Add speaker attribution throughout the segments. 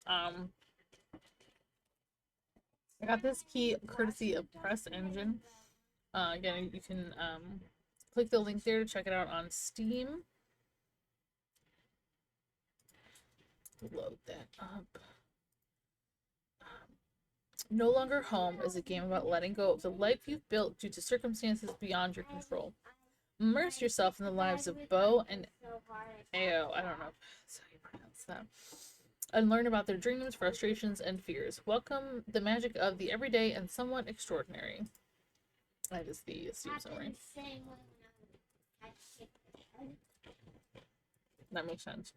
Speaker 1: I got this key courtesy of Press Engine. Again, you can click the link there to check it out on Steam. Load that up. No Longer Home is a game about letting go of the life you've built due to circumstances beyond your control. Immerse yourself in the lives of Bo and Ao. I don't know if that's how you pronounce that. And learn about their dreams, frustrations, and fears. Welcome the magic of the everyday and somewhat extraordinary. That is the Steam summary. That makes sense.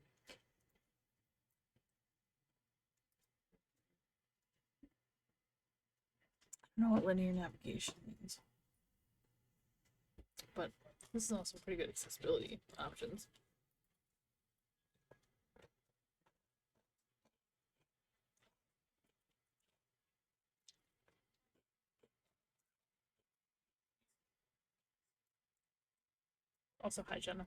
Speaker 1: I don't know what linear navigation means, but this is also pretty good accessibility options. Also, hi, Jenna.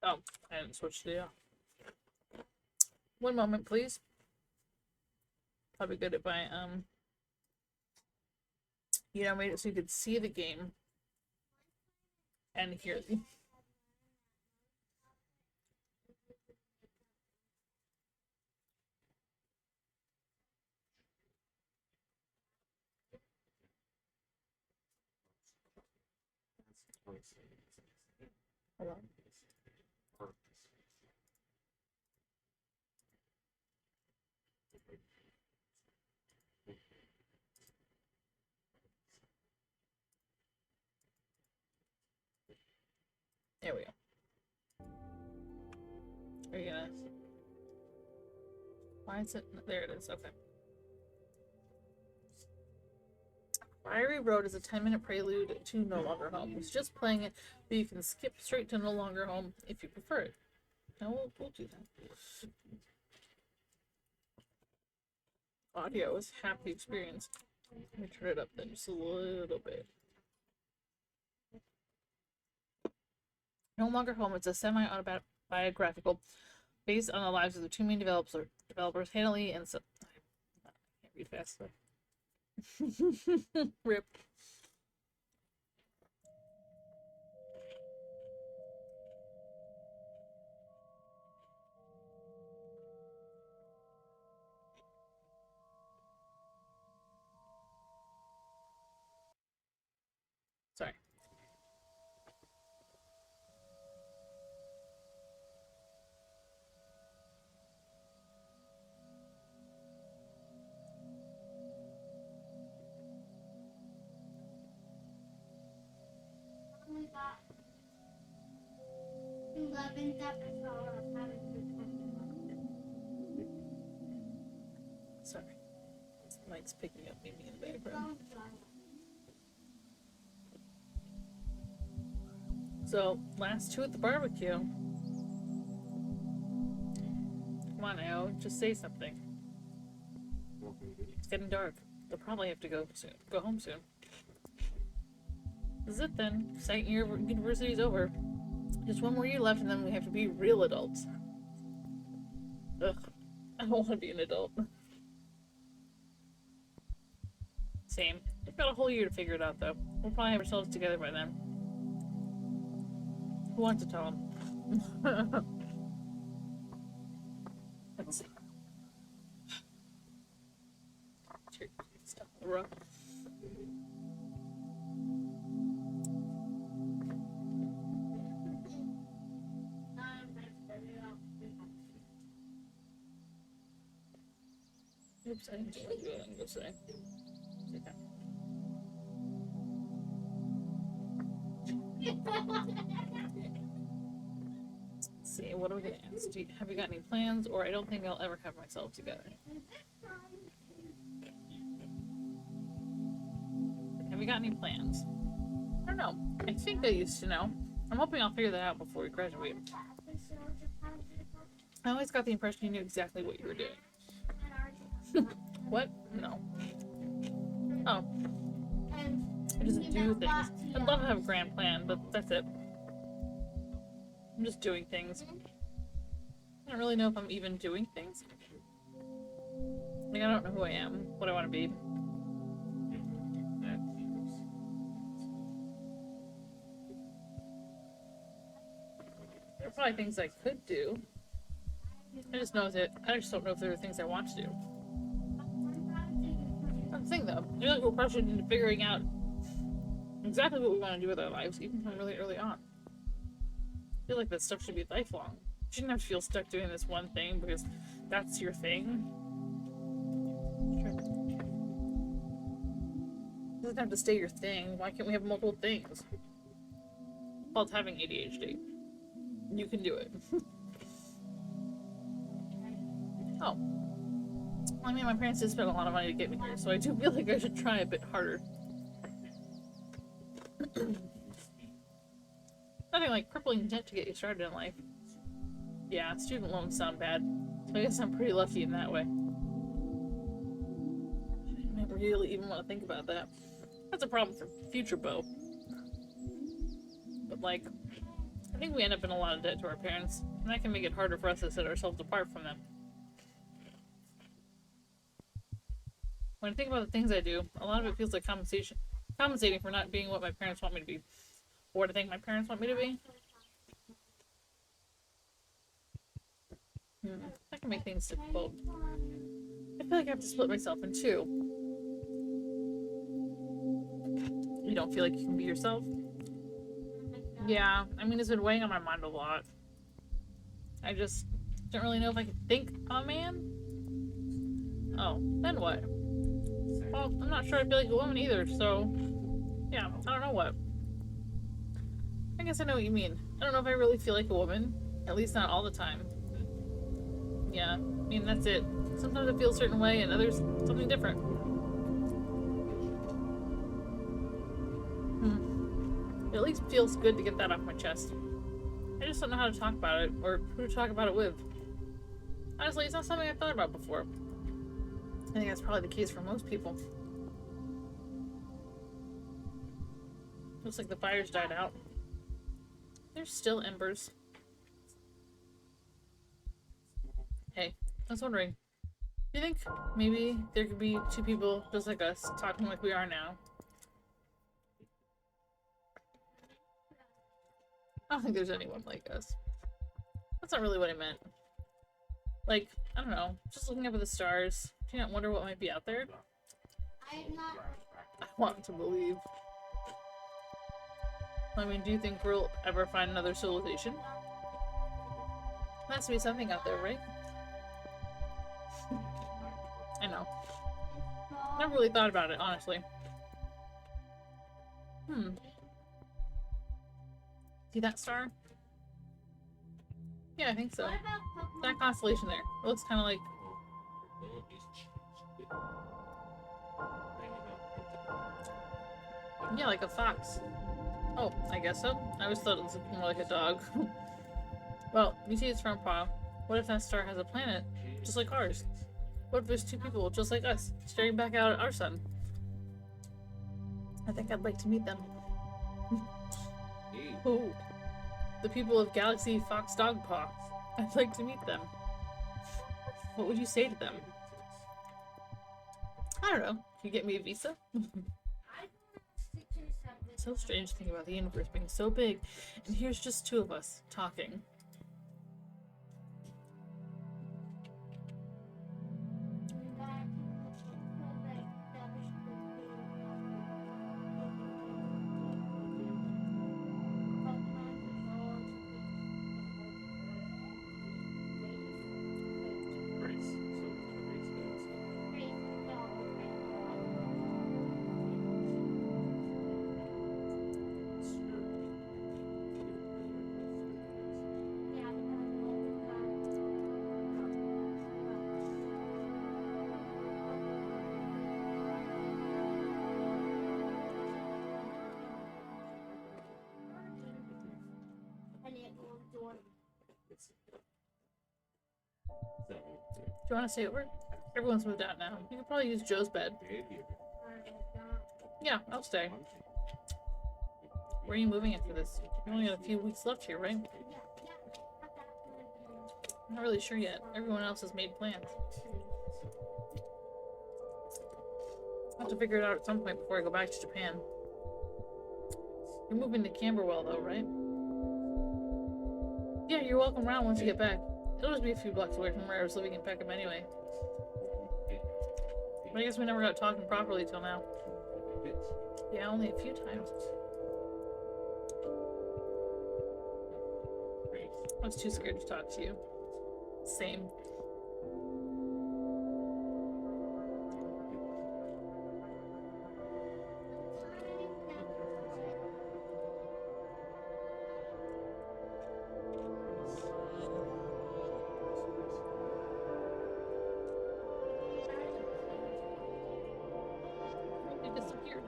Speaker 1: Oh, I didn't switch the. One moment, please. Probably good if I made it so you could see the game and hear the. Hold on. There we go. Are you gonna? Why is it? There it is. Okay. Fiery Road is a 10-minute prelude to No Longer Home. It's just playing it, but you can skip straight to No Longer Home if you prefer it. Now we'll do that. Audio is half the experience. Let me turn it up then just a little bit. No Longer Home is a semi-autobiographical based on the lives of the two main developers Hanley and I can't read fast enough. Rip. Sorry.
Speaker 2: We got 11th episode of having
Speaker 1: Sorry. This mic's picking up Mimi in the background. So, last two at the barbecue. Come on, Ao, just say something. It's getting dark. They'll probably have to go home soon. This is it then. Second year of university's over. Just one more year left and then we have to be real adults. Ugh. I don't want to be an adult. Same. We've got a whole year to figure it out though. We'll probably have ourselves together by then. Who wants to tell him? Let's see. Stuff in the rough. Oops, I didn't do what I was going to say. Let's see, what are we going to ask? Have you got any plans? Or I don't think I'll ever have myself together. Have you got any plans? I don't know. I think I used to know. I'm hoping I'll figure that out before we graduate. I always got the impression you knew exactly what you were doing. What? No. Oh. do things. I'd love to have a grand plan, but that's it. I'm just doing things. I don't really know if I'm even doing things. Like, I don't know who I am, what I want to be. There are probably things I could do. I just don't know if there are things I want to do. That's the thing, though. I feel like we're pressured into figuring out exactly what we want to do with our lives, even from really early on. I feel like that stuff should be lifelong. You shouldn't have to feel stuck doing this one thing because that's your thing. It doesn't have to stay your thing. Why can't we have multiple things? It's called having ADHD. You can do it. Oh. I mean, my parents did spend a lot of money to get me here, so I do feel like I should try a bit harder. Nothing like crippling debt to get you started in life. Yeah, student loans sound bad, so I guess I'm pretty lucky in that way. I don't really even want to think about that. That's a problem for future Bo. But like, I think we end up in a lot of debt to our parents, and that can make it harder for us to set ourselves apart from them. When I think about the things I do, a lot of it feels like compensating for not being what my parents want me to be, or what I think my parents want me to be. That can make things difficult. I feel like I have to split myself in two. You don't feel like you can be yourself? Yeah, I mean, it's been weighing on my mind a lot. I just don't really know if I can think I'm a man. Oh, then what? Well, I'm not sure I feel like a woman either, so yeah, I don't know what. I guess I know what you mean. I don't know if I really feel like a woman, at least not all the time. Yeah, I mean, that's it. Sometimes I feel a certain way and others something different. It at least feels good to get that off my chest. I just don't know how to talk about it, or who to talk about it with. Honestly, it's not something I've thought about before. I think that's probably the case for most people. Looks like the fire's died out. There's still embers. Hey, I was wondering, do you think maybe there could be two people just like us, talking like we are now? I don't think there's anyone like us. That's not really what I meant. Like, I don't know, just looking up at the stars. Do you not wonder what might be out there? I want to believe. I mean, do you think we'll ever find another civilization? There has to be something out there, right? I know. Never really thought about it, honestly. See that star? Yeah, I think so. That constellation there. It looks kind of like... yeah, like a fox. Oh, I guess so. I always thought it was more like a dog. Well, you see its front paw. What if that star has a planet just like ours? What if there's two people just like us, staring back out at our sun? I think I'd like to meet them. Ooh. The people of Galaxy Fox Dog Paw. I'd like to meet them. What would you say to them? I don't know. Can you get me a visa? It's so strange to think about the universe being so big, and here's just two of us talking. Do you want to stay over? Everyone's moved out now. You could probably use Joe's bed. Yeah, I'll stay. Where are you moving after this? You only got a few weeks left here, right? I'm not really sure yet. Everyone else has made plans. I'll have to figure it out at some point before I go back to Japan. You're moving to Camberwell, though, right? Yeah, you're welcome around once you get back. It'll just be a few blocks away from where I was living in Peckham anyway. But I guess we never got talking properly till now. Yeah, only a few times. I was too scared to talk to you. Same. You disappeared.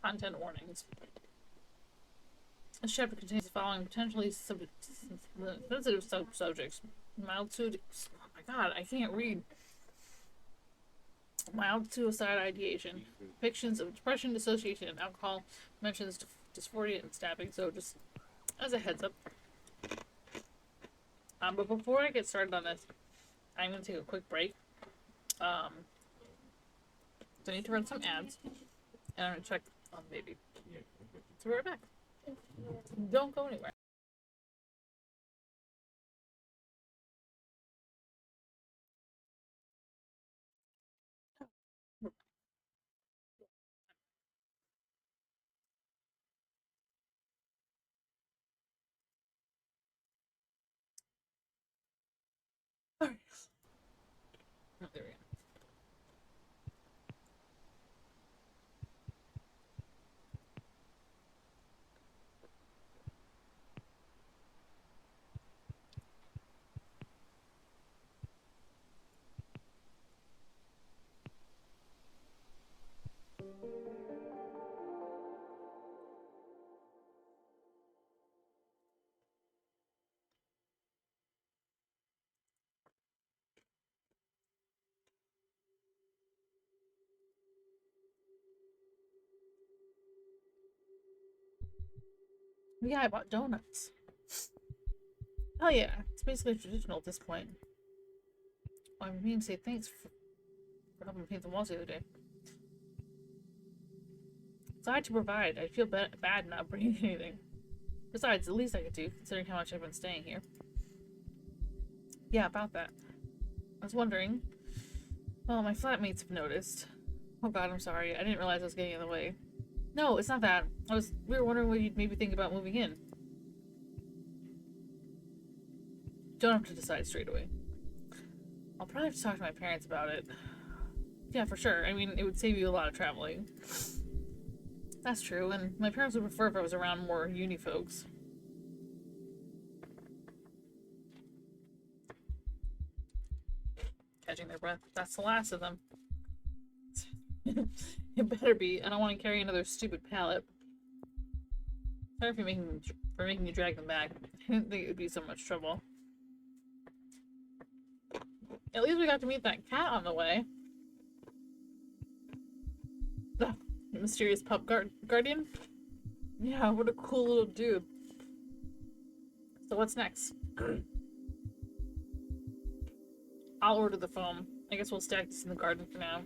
Speaker 1: Content warnings. This chapter contains the following potentially sensitive subjects. Mild suicide. Oh my god, I can't read. Mild suicide ideation. Depictions of depression, dissociation, and alcohol. Mentions dysphoria and stabbing, so just as a heads up. But before I get started on this, I'm going to take a quick break. So I need to run some ads, and I'm going to check on the baby. So we're right back. Don't go anywhere. Alright. Oh, there we go. Yeah, I bought donuts. Oh yeah, it's basically traditional at this point. I mean to say thanks for helping paint the walls the other day. So I had to provide. I feel bad not bringing anything. Besides, the least I could do, considering how much I've been staying here. Yeah, about that. I was wondering. Well, my flatmates have noticed. Oh god, I'm sorry. I didn't realize I was getting in the way. No, it's not that. We were wondering whether you'd maybe think about moving in. Don't have to decide straight away. I'll probably have to talk to my parents about it. Yeah, for sure. I mean, it would save you a lot of traveling. That's true, and my parents would prefer if I was around more uni folks. Catching their breath. That's the last of them. It better be. I don't want to carry another stupid pallet. Sorry for making you drag them back. I didn't think it would be so much trouble. At least we got to meet that cat on the way. The mysterious pup guardian? Yeah, what a cool little dude. So what's next? I'll order the foam. I guess we'll stack this in the garden for now.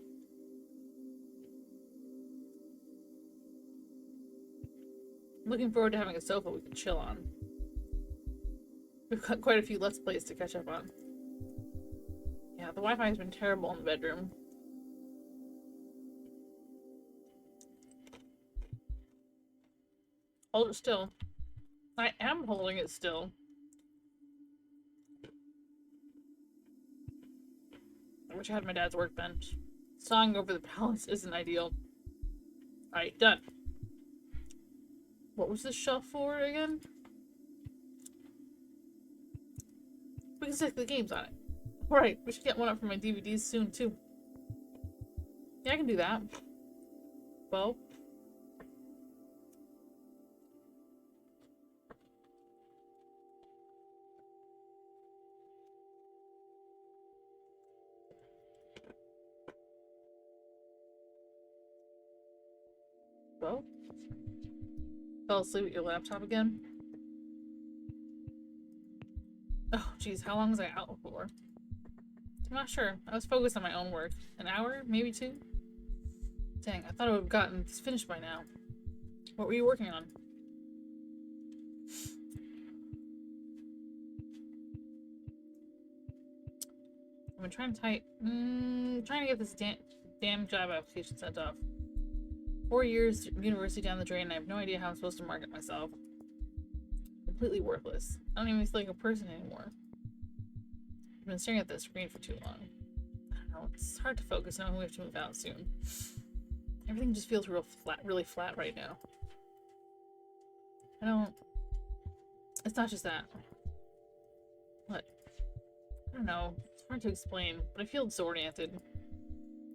Speaker 1: Looking forward to having a sofa we can chill on. We've got quite a few Let's Plays to catch up on. Yeah, the Wi-Fi has been terrible in the bedroom. Hold it still. I am holding it still. I wish I had my dad's workbench. Sawing over the pallets isn't ideal. Alright, done. What was this shelf for again? We can stick the games on it. Right, we should get one up for my DVDs soon, too. Yeah, I can do that. Bo? Bo? Fell asleep at your laptop again? Oh, geez, how long was I out for? I'm not sure. I was focused on my own work. An hour? Maybe 2? Dang, I thought I would have gotten this finished by now. What were you working on? I've been trying to get this damn job application sent off. 4 years university down the drain, and I have no idea how I'm supposed to market myself. Completely worthless. I don't even feel like a person anymore. I've been staring at the screen for too long. I don't know, it's hard to focus knowing we have to move out soon. Everything just feels really flat right now. It's not just that. What? I don't know. It's hard to explain, but I feel disoriented.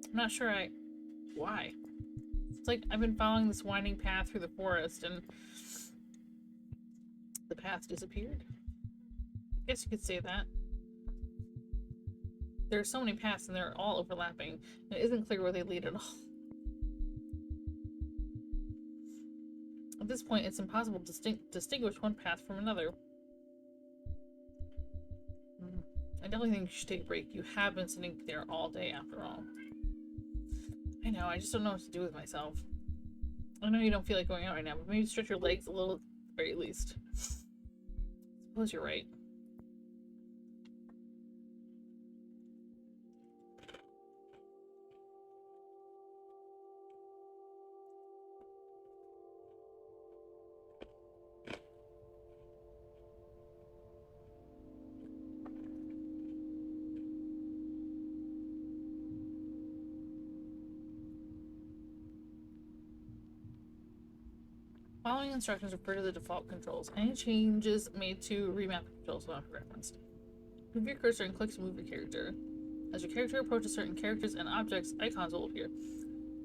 Speaker 1: I'm not sure why. It's like I've been following this winding path through the forest and the path disappeared. I guess you could say that. There are so many paths and they're all overlapping, and it isn't clear where they lead at all. At this point, it's impossible to distinguish one path from another. I definitely think you should take a break. You have been sitting there all day after all. I know, I just don't know what to do with myself. I know you don't feel like going out right now, but maybe stretch your legs a little at the very least. Suppose you're right. Following instructions refer to the default controls. Any changes made to remap the controls will not be referenced. Move your cursor and click to move your character. As your character approaches certain characters and objects, icons will appear.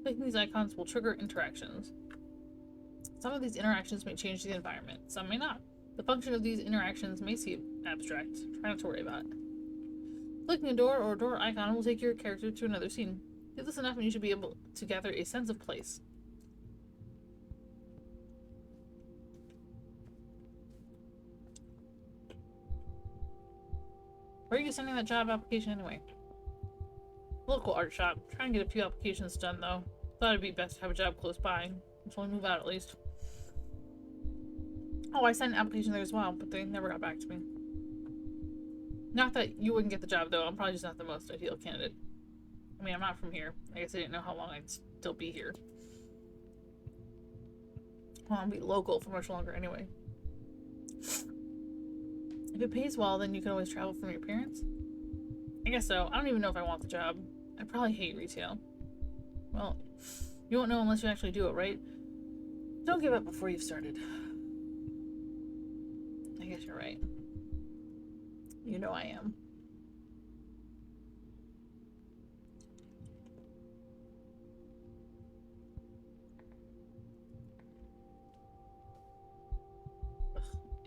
Speaker 1: Clicking these icons will trigger interactions. Some of these interactions may change the environment, some may not. The function of these interactions may seem abstract. Try not to worry about it. Clicking a door or a door icon will take your character to another scene. Do this enough and you should be able to gather a sense of place. Where are you sending that job application anyway? Local art shop. Try and get a few applications done though. Thought it'd be best to have a job close by until I move out at least. Oh, I sent an application there as well, but they never got back to me. Not that you wouldn't get the job though, I'm probably just not the most ideal candidate. I mean, I'm not from here. I guess I didn't know how long I'd still be here. Well, I'll be local for much longer anyway. If it pays well, then you can always travel from your parents? I guess so. I don't even know if I want the job. I probably hate retail. Well, you won't know unless you actually do it, right? Don't give up before you've started. I guess you're right. You know I am.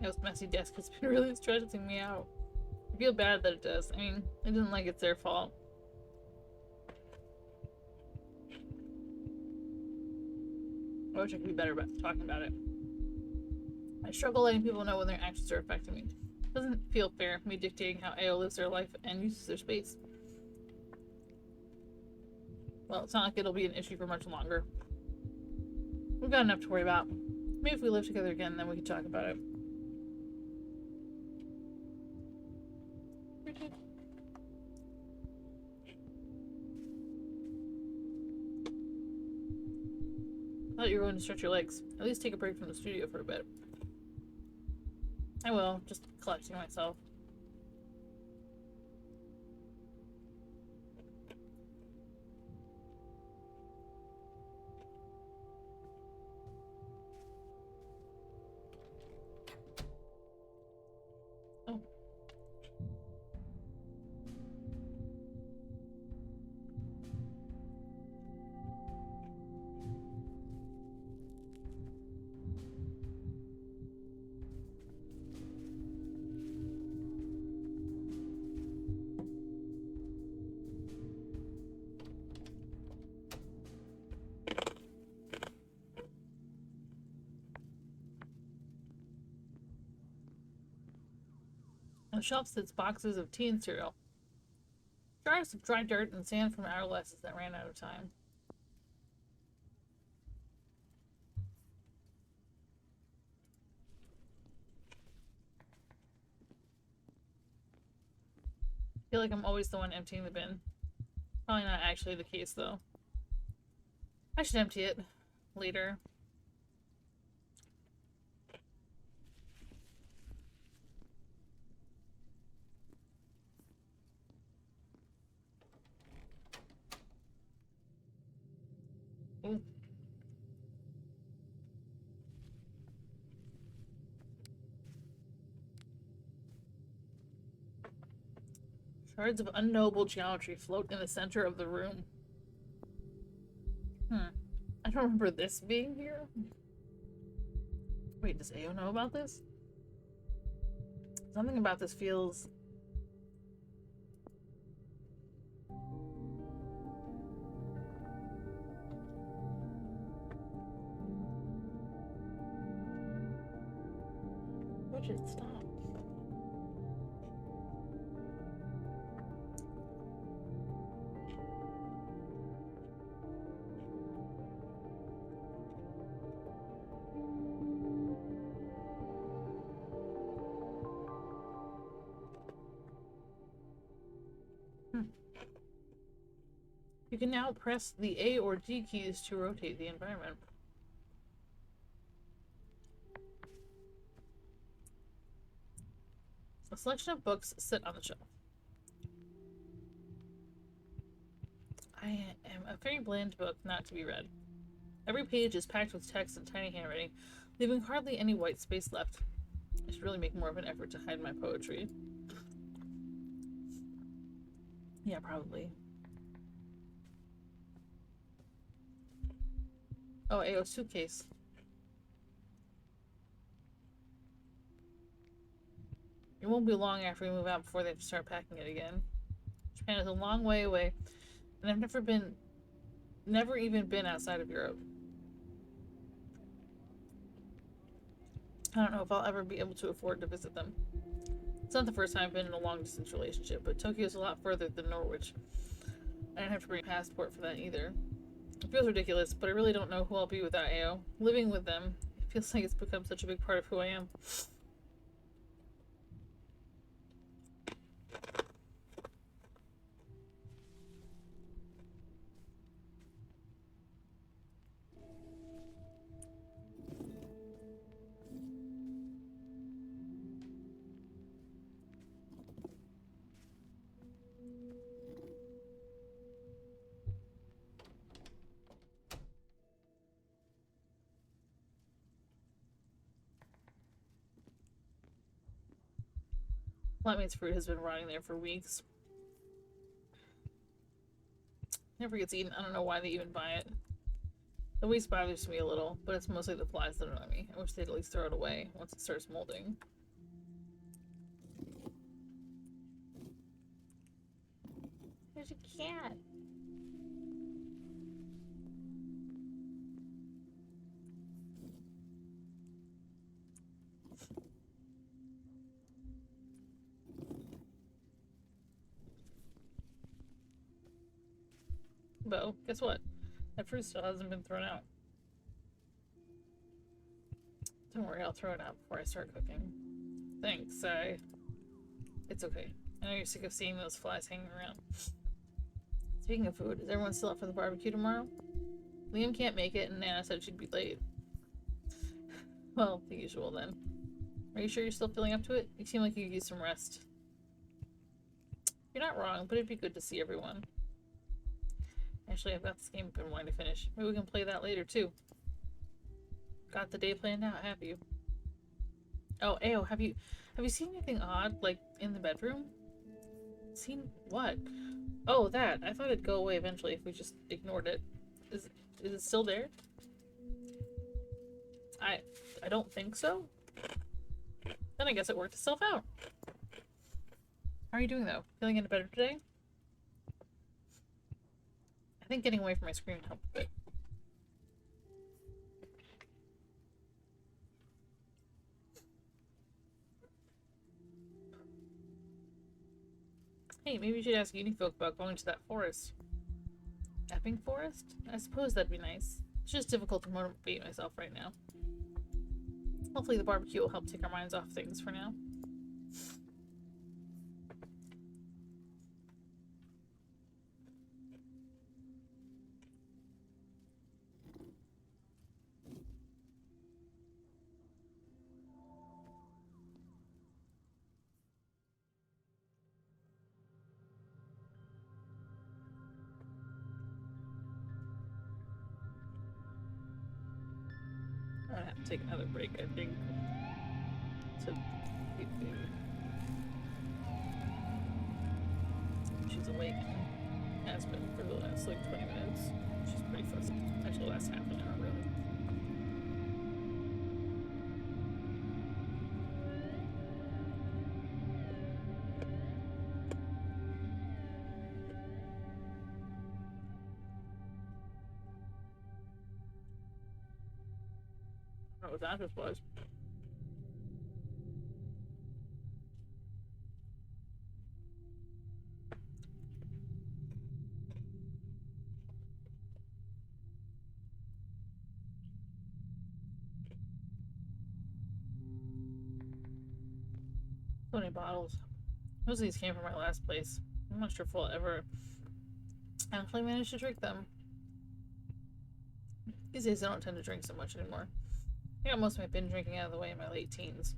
Speaker 1: This messy desk has been really stressing me out. I feel bad that it does. I mean, it isn't like it's their fault. I wish I could be better about talking about it. I struggle letting people know when their actions are affecting me. It doesn't feel fair, me dictating how AO lives their life and uses their space. Well, it's not like it'll be an issue for much longer. We've got enough to worry about. Maybe if we live together again, then we can talk about it. I thought you were going to stretch your legs. At least take a break from the studio for a bit. I will, just collecting myself. Oh. On the shelf sits boxes of tea and cereal. Jars of dry dirt and sand from adolescents that ran out of time. I feel like I'm always the one emptying the bin. Probably not actually the case, though. I should empty it later. Ooh. Shards of unknowable geometry float in the center of the room. I don't remember this being here. Wait, does Ao know about this? Something about this feels... Would it stop? You can now press the A or D keys to rotate the environment. A selection of books sit on the shelf. I am a very bland book not to be read. Every page is packed with text and tiny handwriting, leaving hardly any white space left. I should really make more of an effort to hide my poetry. Yeah, probably. Oh, Ao suitcase. It won't be long after we move out before they have to start packing it again. Japan is a long way away, and I've never even been outside of Europe. I don't know if I'll ever be able to afford to visit them. It's not the first time I've been in a long-distance relationship, but Tokyo's a lot further than Norwich. I don't have to bring a passport for that either. It feels ridiculous, but I really don't know who I'll be without Ao. Living with them, it feels like it's become such a big part of who I am. Flatmate's fruit has been rotting there for weeks. Never gets eaten. I don't know why they even buy it. The waste bothers me a little, but it's mostly the flies that annoy me. I wish they'd at least throw it away once it starts molding. There's a cat. Bo, guess what? That fruit still hasn't been thrown out. Don't worry, I'll throw it out before I start cooking. Thanks, It's okay. I know you're sick of seeing those flies hanging around. Speaking of food, is everyone still up for the barbecue tomorrow? Liam can't make it, and Nana said she'd be late. Well, the usual then. Are you sure you're still feeling up to it? You seem like you could use some rest. You're not wrong, but it'd be good to see everyone. Actually, I've got this game I've been wanting to finish. Maybe we can play that later, too. Got the day planned out, have you? Oh, Ao, have you seen anything odd, like, in the bedroom? Seen what? Oh, that. I thought it'd go away eventually if we just ignored it. Is it still there? I don't think so. Then I guess it worked itself out. How are you doing, though? Feeling any better today? I think getting away from my screen helped a bit. Hey, maybe you should ask Unifolk about going to that forest. Epping Forest? I suppose that'd be nice. It's just difficult to motivate myself right now. Hopefully the barbecue will help take our minds off things for now. I'm gonna have to take another break, I think, to feed the baby. She's awake and has been for the last like 20 minutes. She's pretty fussy. Actually, the last half an hour, really. I don't know what that just was. So many bottles. Most of these came from my last place. I'm not sure if we'll ever actually manage to drink them. These days I don't tend to drink so much anymore. I got most of my binge drinking out of the way in my late teens.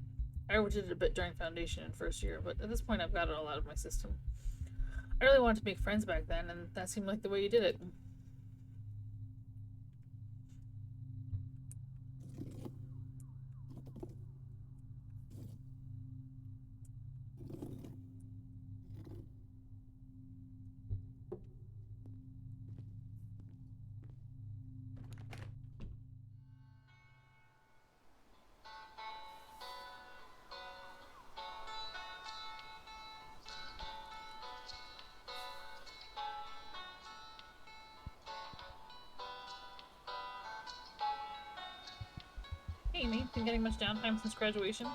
Speaker 1: I overdid it a bit during foundation and first year, but at this point I've got it all out of my system. I really wanted to make friends back then, and that seemed like the way you did it. Hey, Amy, been getting much downtime since graduation?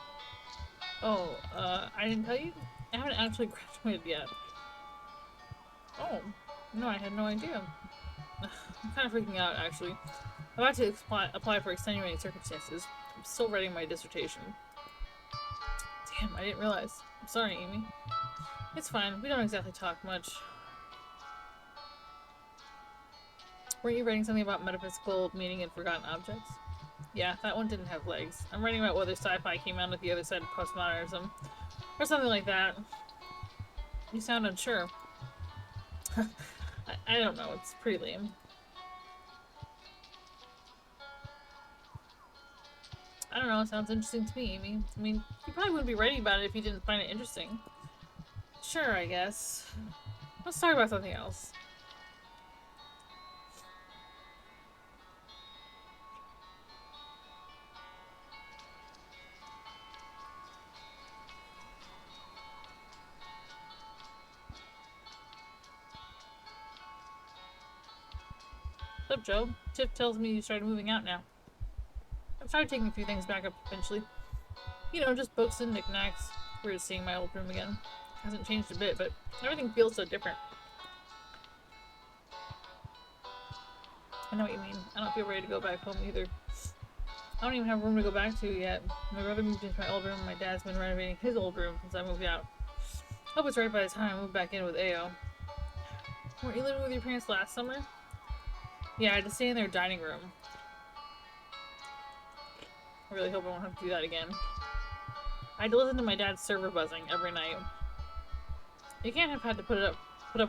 Speaker 1: Oh, I didn't tell you? I haven't actually graduated yet. Oh, no, I had no idea. I'm kind of freaking out, actually. I'm about to apply for extenuating circumstances. I'm still writing my dissertation. Damn, I didn't realize. I'm sorry, Amy. It's fine. We don't exactly talk much. Weren't you writing something about metaphysical meaning and forgotten objects? Yeah, that one didn't have legs. I'm writing about whether sci-fi came out at the other side of postmodernism. Or something like that. You sound unsure. I don't know, it's pretty lame. I don't know, it sounds interesting to me, Amy. I mean, you probably wouldn't be writing about it if you didn't find it interesting. Sure, I guess. Let's talk about something else. What's up, Joe? Tiff tells me you started moving out now. I've started taking a few things back up eventually. You know, just books and knickknacks. Weird seeing my old room again. Hasn't changed a bit, but everything feels so different. I know what you mean. I don't feel ready to go back home either. I don't even have a room to go back to yet. My brother moved into my old room, and my dad's been renovating his old room since I moved out. Hope it's right by the time I move back in with AO. Weren't you living with your parents last summer? Yeah, I had to stay in their dining room. I really hope I won't have to do that again. I had to listen to my dad's server buzzing every night. You can't have had to put up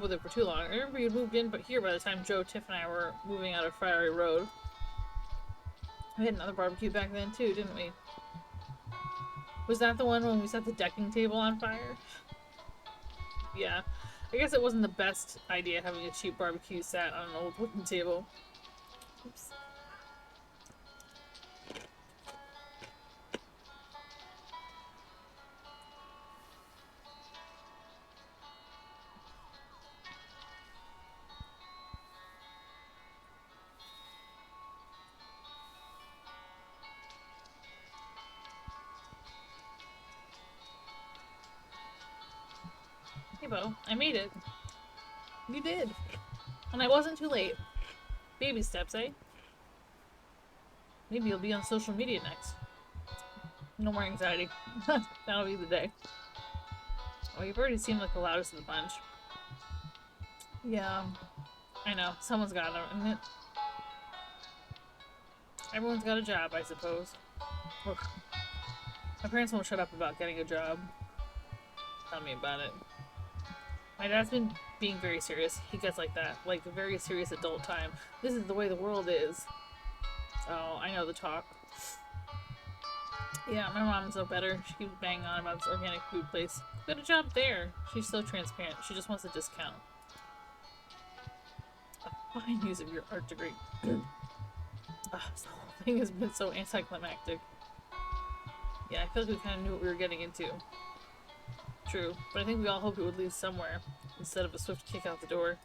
Speaker 1: with it for too long. I remember you moved in but here by the time Joe, Tiff, and I were moving out of Friary Road. We had another barbecue back then too, didn't we? Was that the one when we set the decking table on fire? Yeah. I guess it wasn't the best idea having a cheap barbecue sat on an old wooden table. Oops. Hey, Bo, I made it. You did. And I wasn't too late. Baby steps, eh? Maybe you'll be on social media next. No more anxiety. That'll be the day. Oh, you've already seemed like the loudest of the bunch. Yeah, I know. Someone's got to, isn't it? Everyone's got a job, I suppose. Look, my parents won't shut up about getting a job. Tell me about it. My dad's been being very serious. He gets like that. Like, a very serious adult time. This is the way the world is. Oh, I know the talk. Yeah, my mom's no better. She keeps banging on about this organic food place. Got a job there. She's so transparent. She just wants a discount. Fine use of your art degree. This whole thing has been so anticlimactic. Yeah, I feel like we kind of knew what we were getting into. True, but I think we all hoped it would lead somewhere, instead of a swift kick out the door.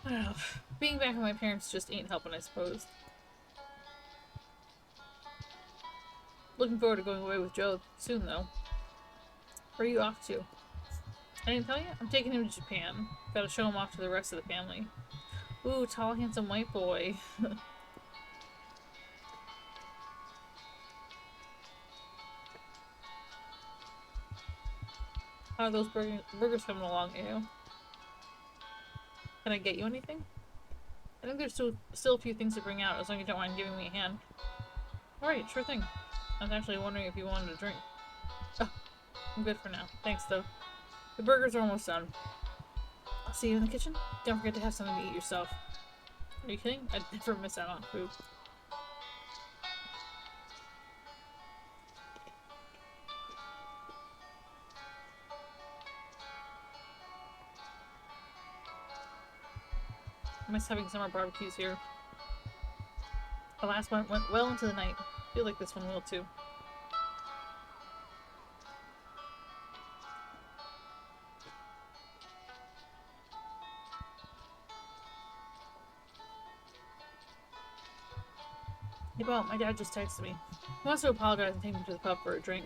Speaker 1: I don't know. Being back with my parents just ain't helping, I suppose. Looking forward to going away with Joe soon, though. Where are you off to? I didn't tell you? I'm taking him to Japan. Gotta show him off to the rest of the family. Ooh, tall, handsome white boy. How are those burgers coming along, Ayo? Can I get you anything? I think there's still a few things to bring out, as long as you don't mind giving me a hand. Alright, sure thing. I was actually wondering if you wanted a drink. Oh, I'm good for now. Thanks, though. The burgers are almost done. I'll see you in the kitchen. Don't forget to have something to eat yourself. Are you kidding? I'd never miss out on food. I miss having summer barbecues here. The last one went well into the night. I feel like this one will too. Hey, Bo, my dad just texted me. He wants to apologize and take me to the pub for a drink.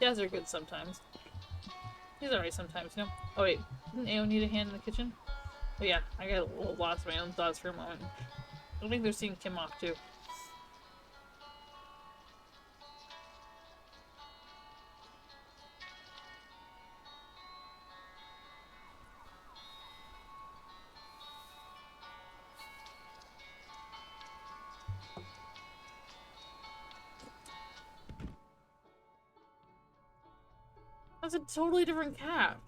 Speaker 1: Dads are good sometimes. He's alright sometimes, you know? Oh wait, didn't Ao need a hand in the kitchen? Oh yeah, I got a little lost in my own thoughts for a moment. I think they're seeing Kim off too. That's a totally different cat.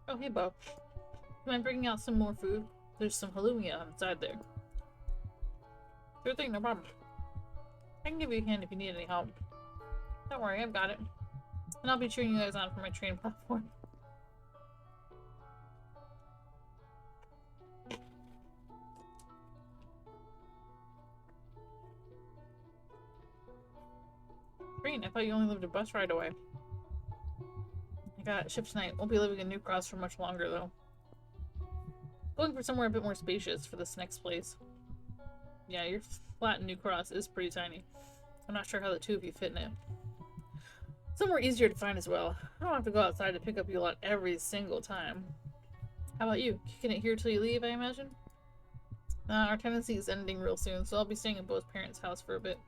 Speaker 1: Oh hey, Bo. Do you mind bringing out some more food? There's some halloumi outside there. Sure thing, no problem. I can give you a hand if you need any help. Don't worry, I've got it. And I'll be cheering you guys on from my train platform. Green, I thought you only lived a bus ride away. I got a shift tonight. Won't be living in New Cross for much longer, though. Going for somewhere a bit more spacious for this next place. Yeah, your flat in New Cross is pretty tiny. I'm not sure how the two of you fit in it. Somewhere easier to find as well. I don't have to go outside to pick up you lot every single time. How about you? Kicking it here till you leave, I imagine? Our tenancy is ending real soon, so I'll be staying in both parents' house for a bit.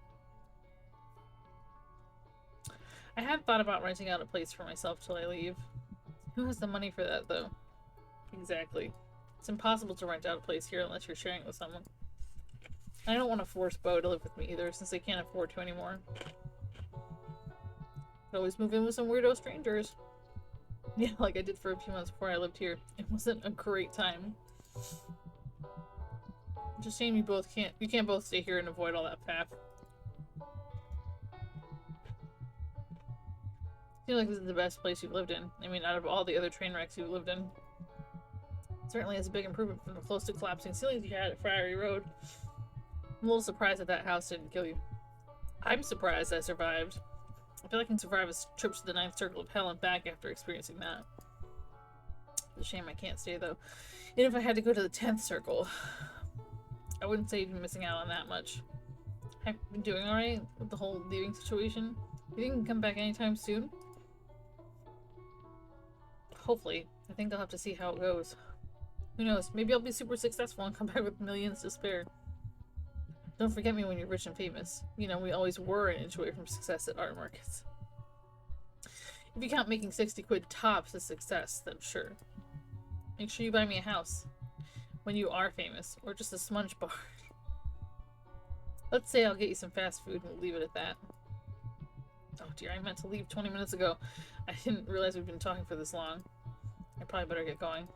Speaker 1: I had thought about renting out a place for myself till I leave. Who has the money for that, though? Exactly. It's impossible to rent out a place here unless you're sharing it with someone. I don't want to force Bo to live with me either, since I can't afford to anymore. Could always move in with some weirdo strangers. Yeah, like I did for a few months before I lived here. It wasn't a great time. It's a shame you can't both stay here and avoid all that faff. I feel like this is the best place you've lived in. I mean, out of all the other train wrecks you've lived in. Certainly is a big improvement from the close to collapsing ceilings you had at Friary Road. I'm a little surprised that house didn't kill you. I'm surprised I survived. I feel like I can survive a trip to the ninth circle of hell and back after experiencing that. It's a shame I can't stay, though. Even if I had to go to the 10th circle, I wouldn't say you've been missing out on that much. Have you been doing alright with the whole leaving situation? You think you can come back anytime soon? Hopefully. I think I'll have to see how it goes. Who knows? Maybe I'll be super successful and come back with millions to spare. Don't forget me when you're rich and famous. You know, we always were an inch away from success at art markets. If you count making 60 quid tops as success, then sure. Make sure you buy me a house. When you are famous. Or just a smudge bar. Let's say I'll get you some fast food and we'll leave it at that. Oh dear, I meant to leave 20 minutes ago. I didn't realize we've been talking for this long. I probably better get going.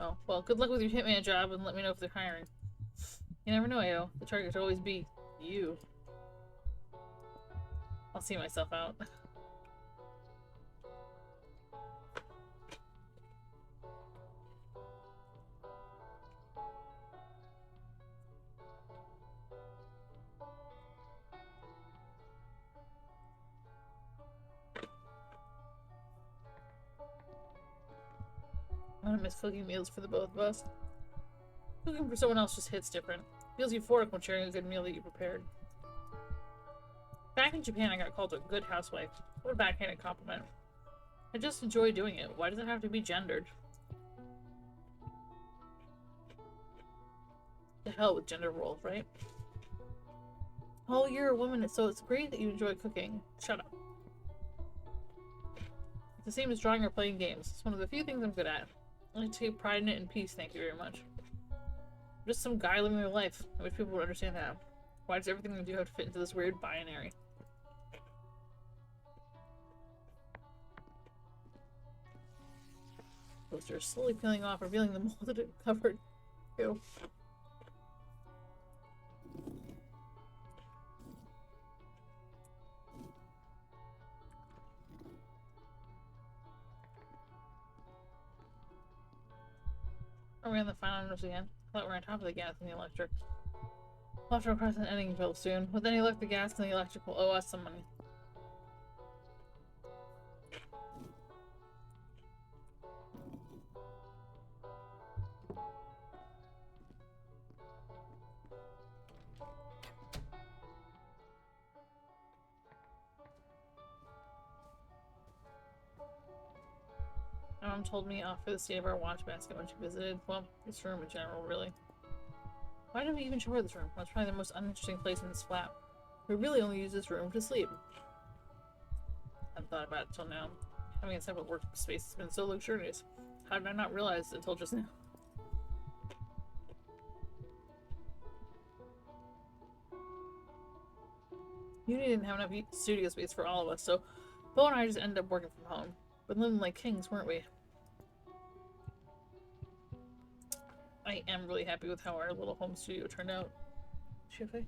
Speaker 1: Oh, well, good luck with your hitman job and let me know if they're hiring. You never know, AO. The target could always be you. I'll see myself out. I'm gonna miss cooking meals for the both of us. Cooking for someone else just hits different. Feels euphoric when sharing a good meal that you prepared. Back in Japan, I got called a good housewife. What a backhanded compliment. I just enjoy doing it. Why does it have to be gendered? The hell with gender roles, right? Oh, you're a woman, so it's great that you enjoy cooking. Shut up. It's the same as drawing or playing games. It's one of the few things I'm good at. I take pride in it and peace, thank you very much. I'm just some guy living their life. I wish people would understand that. Why does everything we do have to fit into this weird binary? Poster slowly peeling off, revealing the mold that it covered. Ew. Are we on the final numbers again? I thought we were on top of the gas and the electric. We'll have to cross an ending bill soon. With any luck, the gas and the electric will owe us some money. My mom told me off for the state of our watch basket when she visited. Well, this room in general, really. Why did we even show her this room? Well, it's probably the most uninteresting place in this flat. We really only use this room to sleep. I haven't thought about it till now. Having a separate workspace has been so luxurious. How did I not realize it until just now? Uni didn't have enough studio space for all of us, so Bo and I just ended up working from home. But living like kings, weren't we? I am really happy with how our little home studio turned out. Is she okay?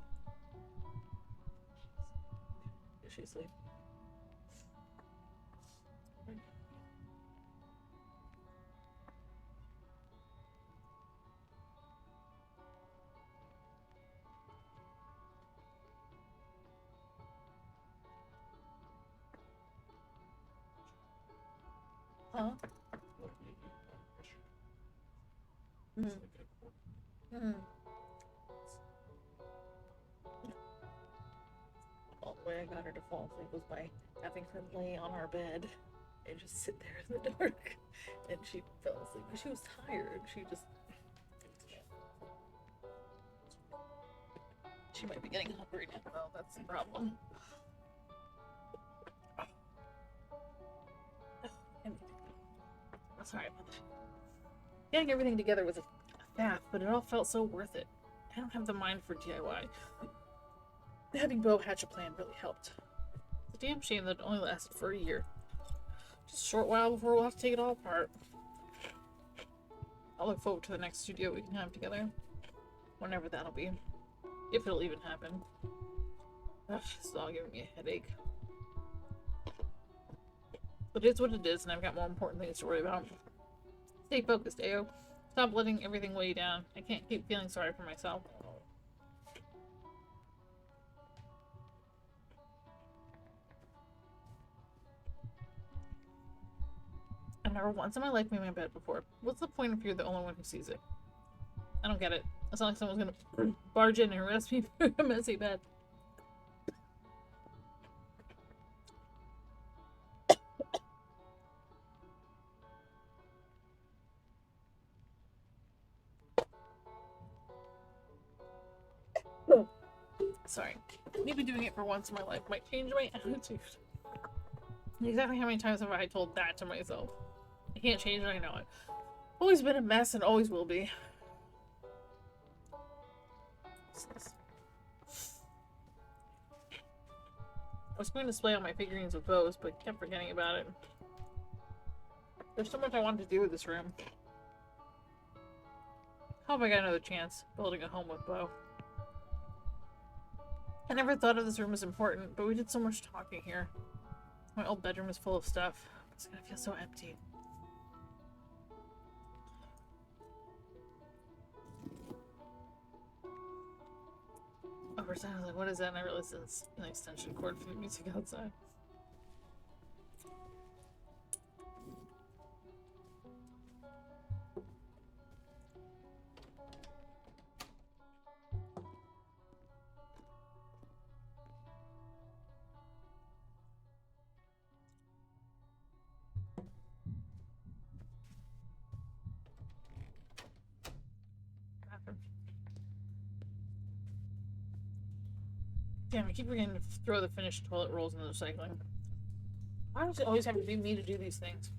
Speaker 1: Is she asleep? Huh? Well, the way I got her to fall asleep was by having her lay on our bed and just sit there in the dark. And she fell asleep. But she was tired. She might be getting hungry now, though. That's the problem. Sorry about that. Getting everything together was a faff, but it all felt so worth it. I don't have the mind for DIY. Having Bo hatch a plan really helped. It's a damn shame that it only lasted for a year. Just a short while before we'll have to take it all apart. I'll look forward to the next studio we can have together. Whenever that'll be. If it'll even happen. Ugh, this is all giving me a headache. But it's what it is, and I've got more important things to worry about. Stay focused, Ayo. Stop letting everything weigh you down. I can't keep feeling sorry for myself. I've never once in my life made my bed before. What's the point if you're the only one who sees it? I don't get it. It's not like someone's gonna barge in and arrest me for a messy bed. Sorry. Maybe doing it for once in my life might change my attitude. Exactly how many times have I told that to myself? I can't change it, I know it. Always been a mess and always will be. I was going to display all my figurines with bows, but kept forgetting about it. There's so much I wanted to do with this room. How have I got another chance building a home with Bo? I never thought of this room as important, but we did so much talking here. My old bedroom is full of stuff. It's gonna feel so empty. Oh, for a second I was like, what is that? And I realized it's an extension cord for the music outside. Damn, I keep forgetting to throw the finished toilet rolls in the recycling. Why does it always have to be me to do these things?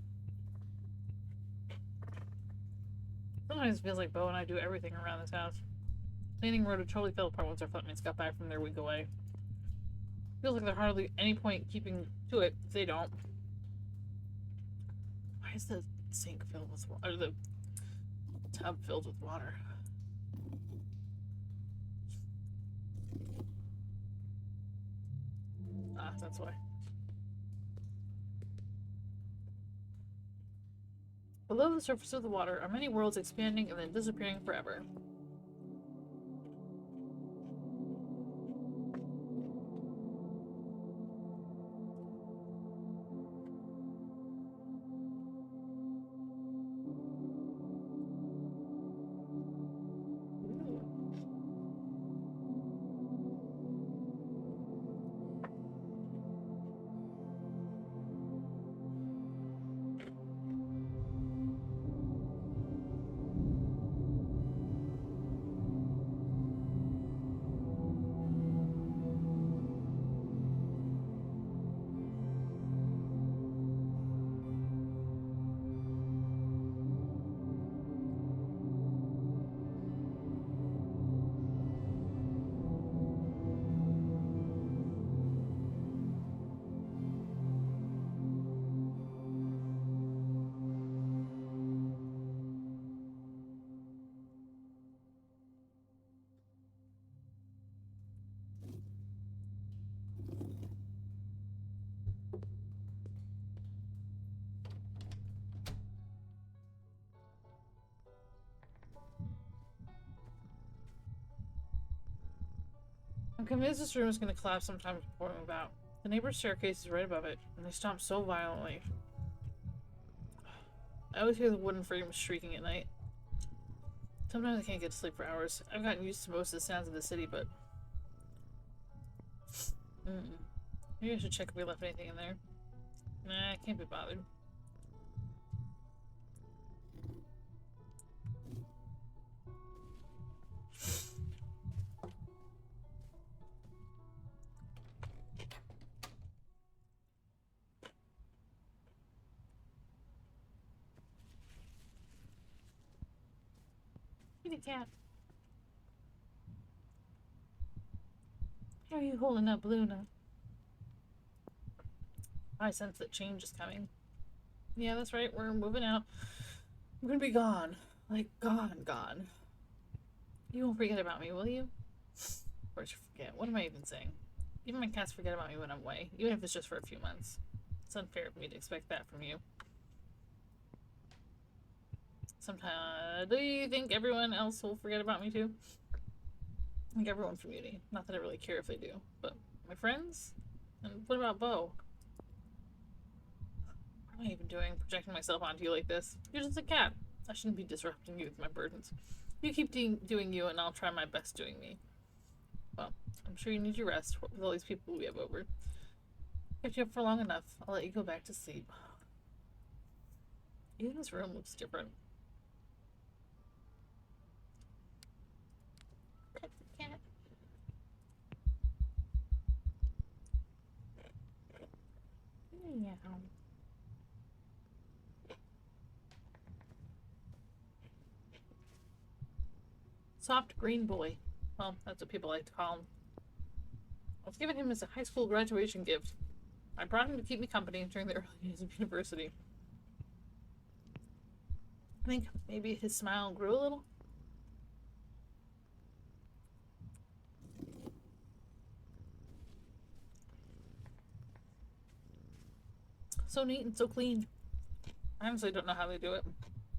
Speaker 1: Sometimes it feels like Bo and I do everything around this house. Cleaning road totally fell apart once our flatmates got back from their week away. Feels like there's hardly any point keeping to it if they don't. Why is the sink filled with water? Or the tub filled with water? Ah, that's why. Below the surface of the water are many worlds expanding and then disappearing forever. I'm convinced this room is going to collapse sometime before we move out. The neighbor's staircase is right above it, and they stomp so violently. I always hear the wooden frames shrieking at night. Sometimes I can't get to sleep for hours. I've gotten used to most of the sounds of the city, but... Maybe I should check if we left anything in there. Nah, I can't be bothered. Kitty cat. How are you holding up, Luna? I sense that change is coming. Yeah, that's right. We're moving out. I'm gonna be gone. Like, gone. You won't forget about me, will you? Of course you forget. What am I even saying? Even my cats forget about me when I'm away, even if it's just for a few months. It's unfair of me to expect that from you. Sometimes, do you think everyone else will forget about me too? I think everyone from uni. Not that I really care if they do, but my friends? And what about Bo? What am I even doing, projecting myself onto you like this? You're just a cat. I shouldn't be disrupting you with my burdens. You keep doing you, and I'll try my best doing me. Well, I'm sure you need your rest with all these people we have over. Kept you up for long enough. I'll let you go back to sleep. Even this room looks different. Pet the cat. Meow. Soft green boy. Well, that's what people like to call him. I was given him as a high school graduation gift. I brought him to keep me company during the early days of university. I think maybe his smile grew a little. So neat and so clean. I honestly don't know how they do it.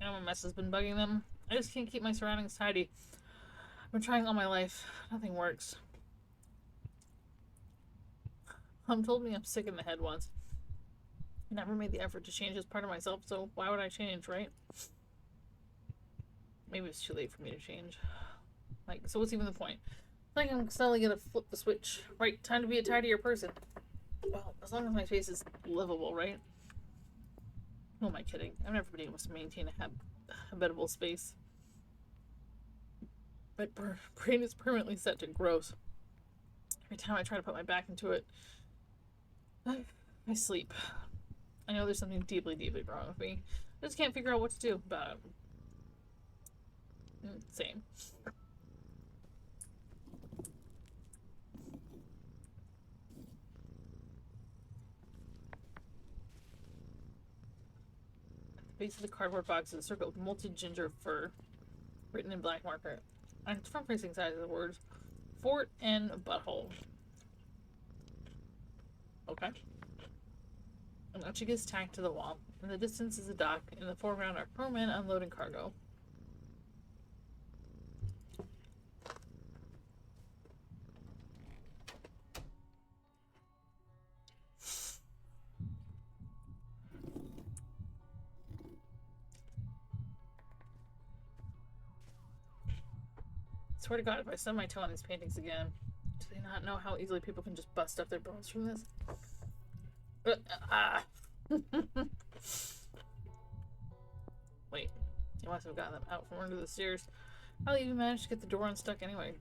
Speaker 1: I know my mess has been bugging them. I just can't keep my surroundings tidy. I've been trying all my life. Nothing works. Mom told me I'm sick in the head once. I never made the effort to change this part of myself, so why would I change, right? Maybe it's too late for me to change. Like, so what's even the point? I think I'm suddenly gonna flip the switch. Right, time to be a tidier person. Well, as long as my face is livable, right? Who am I kidding? I've never been able to maintain a habitable space. My brain is permanently set to gross. Every time I try to put my back into it, I sleep. I know there's something deeply, deeply wrong with me. I just can't figure out what to do about it. Same. At the base of the cardboard box is a circle of molted ginger fur, written in black marker. On the front facing side of the words, Fort and Butthole. Okay. An object is tacked to the wall. In the distance is a dock. In the foreground are 4 men unloading cargo. I swear to God, if I stub my toe on these paintings again, do they not know how easily people can just bust up their bones from this? Wait, you must have gotten them out from under the stairs. How did you manage to get the door unstuck anyway?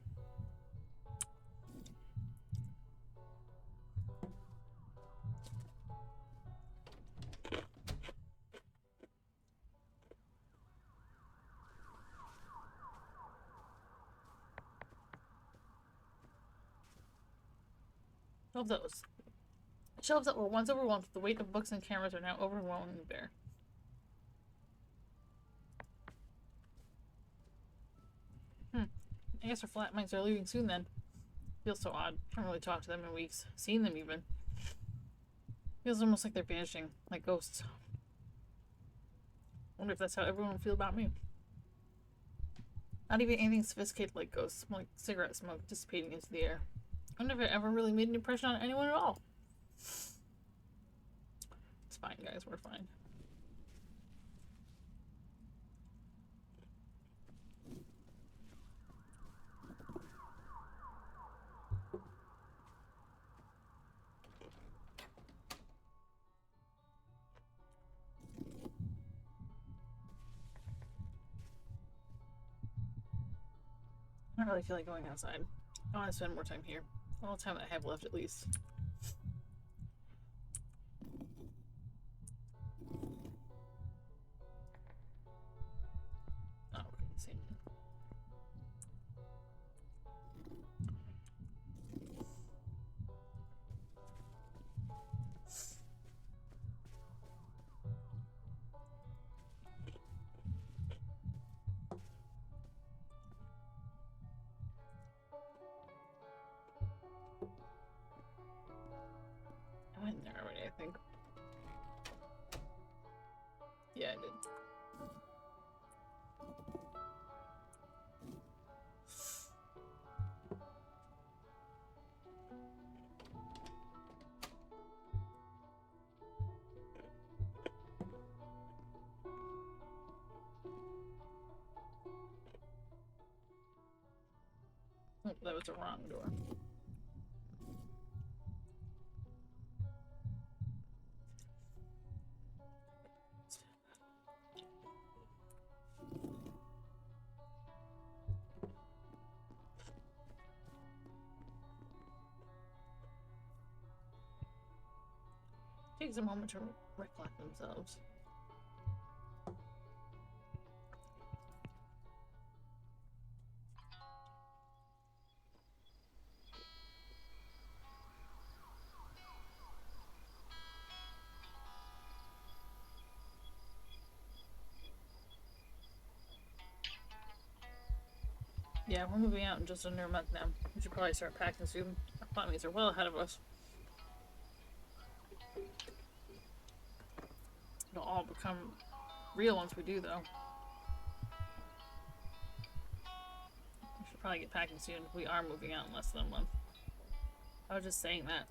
Speaker 1: Love those. Shelves that were once overwhelmed with the weight of books and cameras are now overwhelmingly bare. I guess our flatmates are leaving soon then. Feels so odd. Can't really talk to them in weeks. Seen them even. Feels almost like they're vanishing, like ghosts. Wonder if that's how everyone would feel about me. Not even anything sophisticated like ghosts, more like cigarette smoke dissipating into the air. I wonder if it ever really made an impression on anyone at all. It's fine, guys. We're fine. I don't really feel like going outside. I want to spend more time here. All the time that I have left, at least. Oh, okay, same. Oh, that was the wrong door. Takes a moment to recollect themselves. Yeah, we're moving out in just under a month now. We should probably start packing soon. Our flatmates are well ahead of us. It'll all become real once we do, though. We should probably get packing soon. We are moving out in less than a month. I was just saying that.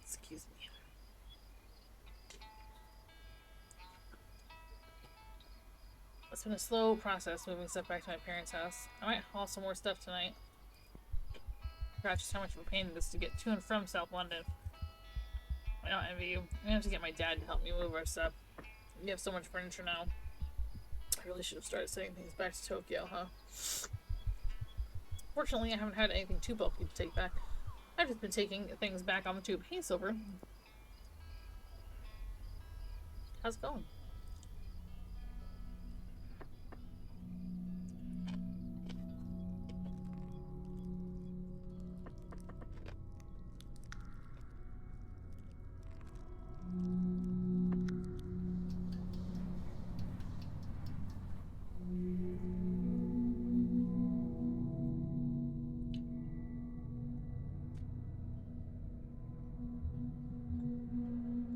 Speaker 1: Excuse me. It's been a slow process moving stuff back to my parents' house. I might haul some more stuff tonight. I forgot just how much of a pain it is to get to and from South London. I don't envy you. I'm gonna have to get my dad to help me move our stuff. We have so much furniture now. I really should have started sending things back to Tokyo, huh? Fortunately, I haven't had anything too bulky to take back. I've just been taking things back on the tube. Hey, Silver. How's it going?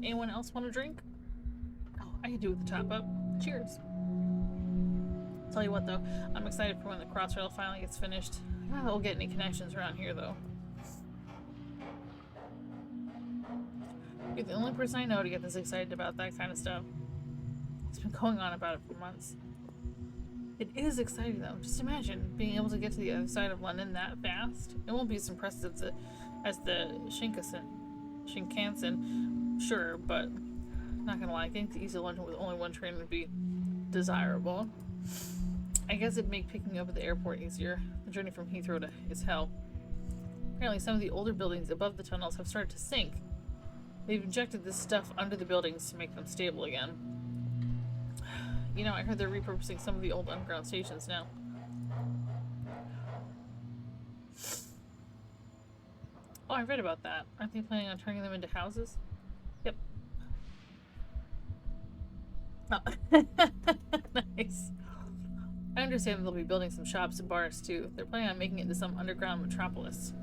Speaker 1: Anyone else want a drink? Oh, I can do with the top up. Cheers. Tell you what though, I'm excited for when the Crossrail finally gets finished. I don't know if we'll get any connections around here though. You're the only person I know to get this excited about that kind of stuff. It's been going on about it for months. It is exciting though. Just imagine being able to get to the other side of London that fast. It won't be as impressive as the Shinkansen, sure, but not gonna lie, getting to East of London with only one train would be desirable. I guess it'd make picking up at the airport easier. The journey from Heathrow is hell. Apparently some of the older buildings above the tunnels have started to sink. They've injected this stuff under the buildings to make them stable again. You know, I heard they're repurposing some of the old underground stations now. Oh, I read about that. Aren't they planning on turning them into houses? Yep. Oh. Nice. I understand they'll be building some shops and bars too. They're planning on making it into some underground metropolis.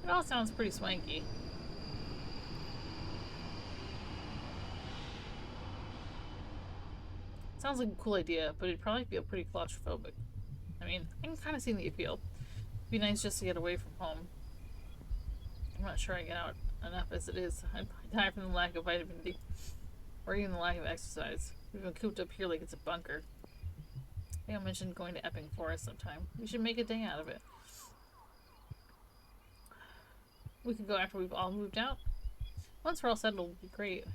Speaker 1: It all sounds pretty swanky. Sounds like a cool idea, but it'd probably feel pretty claustrophobic. I mean, I can kind of see the appeal. It'd be nice just to get away from home. I'm not sure I get out enough as it is. I'd die from the lack of vitamin D. Or even the lack of exercise. We've been cooped up here like it's a bunker. I think I mentioned going to Epping Forest sometime. We should make a day out of it. We could go after we've all moved out. Once we're all settled, it'll be great.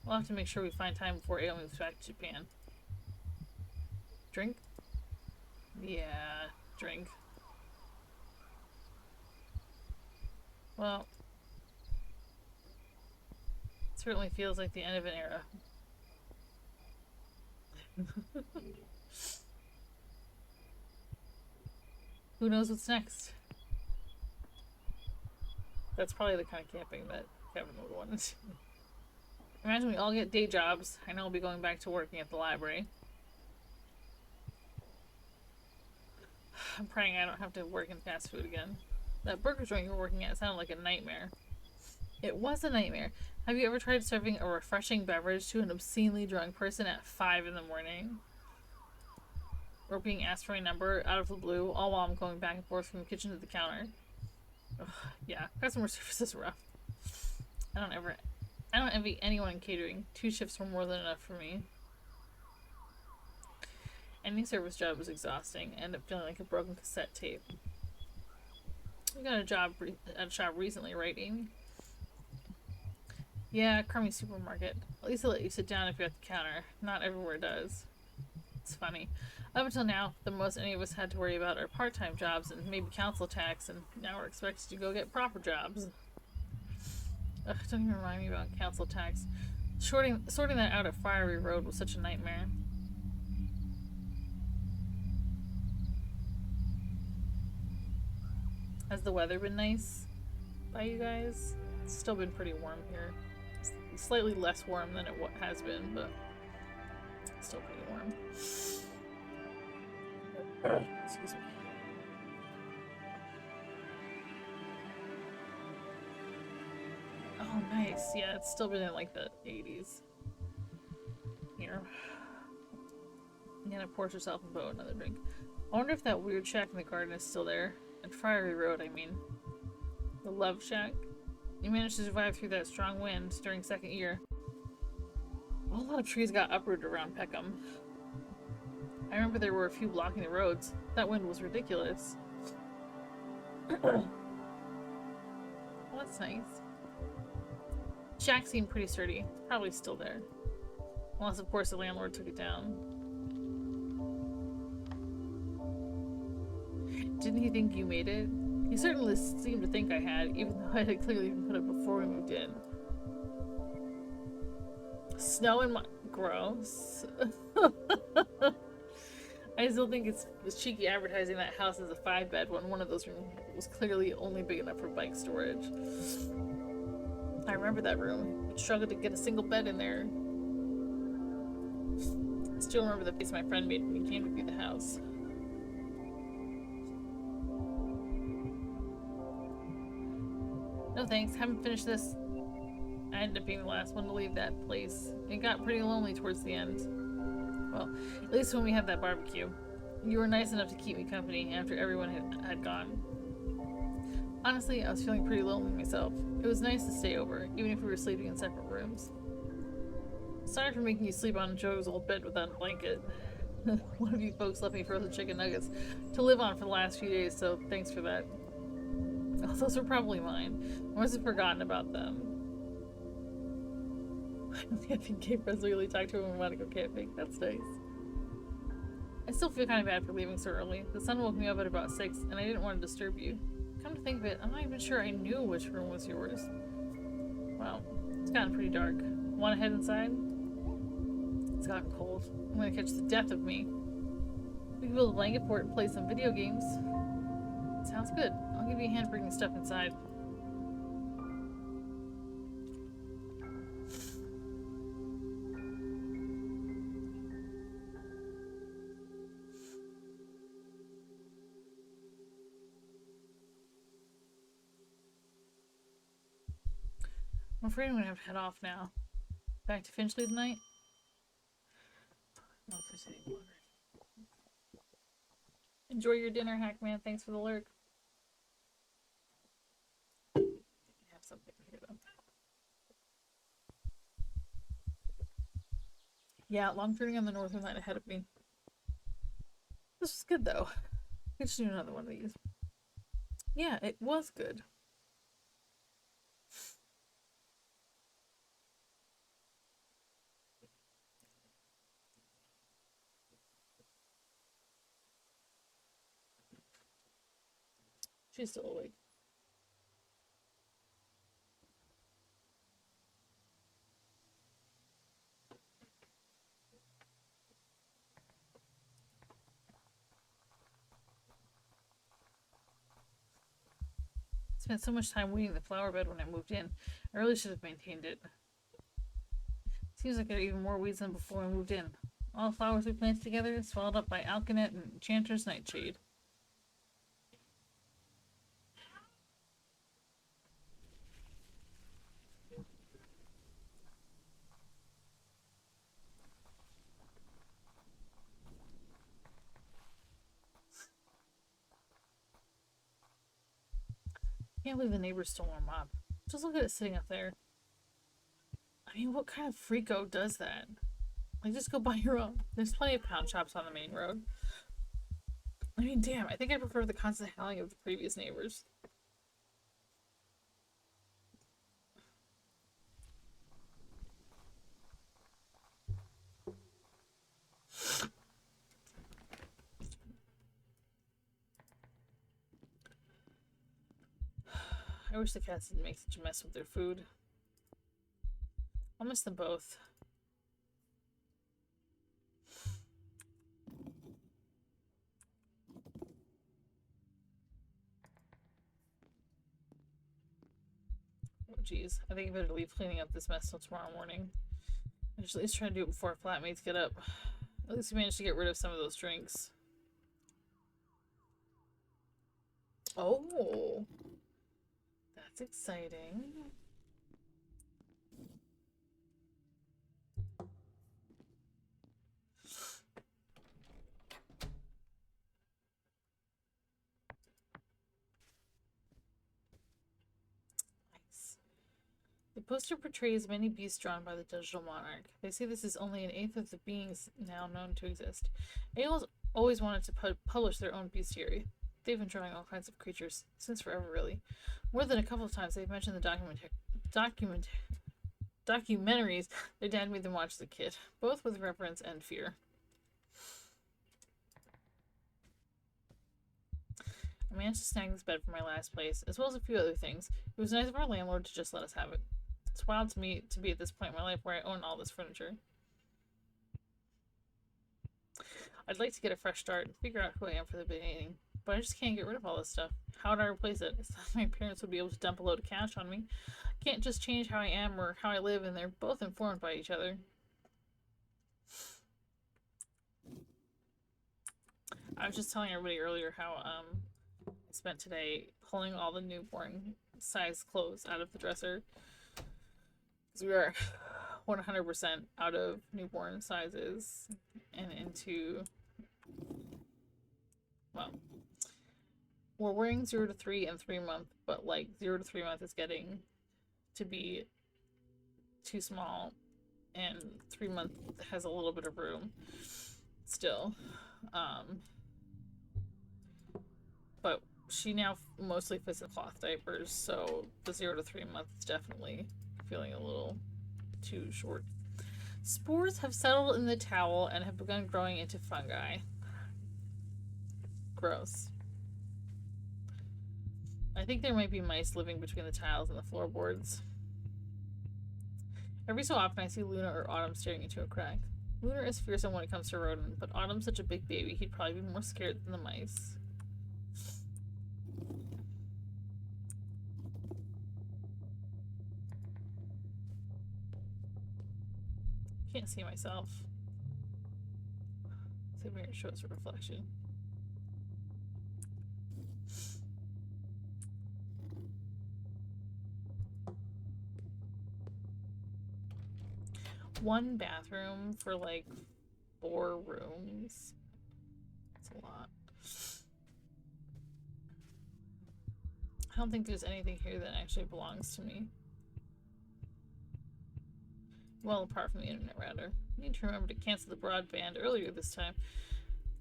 Speaker 1: We'll have to make sure we find time before Ao moves back to Japan. Drink? Yeah, drink. Well, it certainly feels like the end of an era. Who knows what's next? That's probably the kind of camping that Kevin would want. Imagine we all get day jobs. I know I'll be going back to working at the library. I'm praying I don't have to work in fast food again. That burger joint you were working at sounded like a nightmare. It was a nightmare. Have you ever tried serving a refreshing beverage to an obscenely drunk person at 5 in the morning? or being asked for my number out of the blue, all while I'm going back and forth from the kitchen to the counter. Ugh, yeah, customer service is rough. I don't envy anyone in catering. 2 shifts were more than enough for me. Any service job was exhausting. I ended up feeling like a broken cassette tape. You got a job at a shop recently, right, Amy? Yeah, crummy supermarket. At least they let you sit down if you're at the counter. Not everywhere does. It's funny. Up until now, the most any of us had to worry about are part-time jobs and maybe council tax, and now we're expected to go get proper jobs. Ugh, don't even remind me about council tax. Sorting that out at Fiery Road was such a nightmare. Has the weather been nice by you guys? It's still been pretty warm here. It's slightly less warm than it has been, but still pretty warm. Excuse me. Oh, nice. Yeah, it's still been in like the 80s. Here. Nana pours herself and Bo another drink. I wonder if that weird shack in the garden is still there. And Fiery Road, I mean. The Love Shack. You managed to survive through that strong wind during second year. A whole lot of trees got uprooted around Peckham. I remember there were a few blocking the roads. That wind was ridiculous. Well, that's nice. Shack seemed pretty sturdy. Probably still there. Unless, of course, the landlord took it down. Didn't he think you made it? He certainly seemed to think I had, even though I had clearly been put it before we moved in. Snow in my... Gross. I still think it's cheeky advertising that house as a 5-bed when one of those rooms was clearly only big enough for bike storage. I remember that room. I struggled to get a single bed in there. I still remember the face my friend made when he came to view the house. No thanks, haven't finished this. I ended up being the last one to leave that place. It got pretty lonely towards the end. Well, at least when we had that barbecue. You were nice enough to keep me company after everyone had gone. Honestly, I was feeling pretty lonely myself. It was nice to stay over, even if we were sleeping in separate rooms. Sorry for making you sleep on Joe's old bed without a blanket. One of you folks left me frozen chicken nuggets to live on for the last few days, so thanks for that. Oh, those are probably mine. I must have forgotten about them. I think Kate Presley really talked to him and wanted to go camping. That's nice. I still feel kind of bad for leaving so early. The sun woke me up at about 6, and I didn't want to disturb you. Come to think of it, I'm not even sure I knew which room was yours. Wow, it's gotten pretty dark. Want to head inside? It's gotten cold. I'm gonna catch the death of me. We can build a blanket fort and play some video games. Sounds good. I'll give you a hand bringing stuff inside. I'm afraid I'm gonna have to head off now. Back to Finchley tonight? No, if there's any water. Enjoy your dinner, Hackman. Thanks for the lurk. I have something here, though. Yeah, long journey on the northern line ahead of me. This was good, though. I should do another one of these. Yeah, it was good. She's still awake. Spent so much time weeding the flower bed when I moved in. I really should have maintained it. Seems like there are even more weeds than before I moved in. All the flowers we planted together, swallowed up by Alkanet and Enchanter's Nightshade. Can't believe the neighbors still warm up. Just look at it sitting up there. I mean, what kind of freako does that? Like, just go buy your own. There's plenty of pound shops on the main road. I mean, damn, I think I prefer the constant howling of the previous neighbors. I wish the cats didn't make such a mess with their food. I'll miss them both. Oh, jeez. I think I better leave cleaning up this mess till tomorrow morning. I should at least try to do it before our flatmates get up. At least we managed to get rid of some of those drinks. Oh! That's exciting. Nice. The poster portrays many beasts drawn by the digital monarch. They say this is only an eighth of the beings now known to exist. AOL's always wanted to publish their own bestiary. They've been drawing all kinds of creatures since forever, really. More than a couple of times they've mentioned the documentaries their dad made them watch as a kid, both with reverence and fear. I managed to snag this bed for my last place, as well as a few other things. It was nice of our landlord to just let us have it. It's wild to me to be at this point in my life where I own all this furniture. I'd like to get a fresh start and figure out who I am for the beginning, but I just can't get rid of all this stuff. How would I replace it? It's not like my parents would be able to dump a load of cash on me. I can't just change how I am or how I live, and they're both informed by each other. I was just telling everybody earlier how I spent today pulling all the newborn size clothes out of the dresser. Because we are 100% out of newborn sizes and into, well, we're wearing 0 to 3 and 3 month, but like 0 to 3 month is getting to be too small, and 3 month has a little bit of room still. But she now mostly fits in cloth diapers, so the 0 to 3 month is definitely feeling a little too short. Spores have settled in the towel and have begun growing into fungi. Gross. I think there might be mice living between the tiles and the floorboards. Every so often I see Luna or Autumn staring into a crack. Luna is fearsome when it comes to rodent, but Autumn's such a big baby, he'd probably be more scared than the mice. Can't see myself. The mirror shows a reflection. One bathroom for like 4 rooms. That's a lot. I don't think there's anything here that actually belongs to me. Well, apart from the internet router. I need to remember to cancel the broadband earlier this time.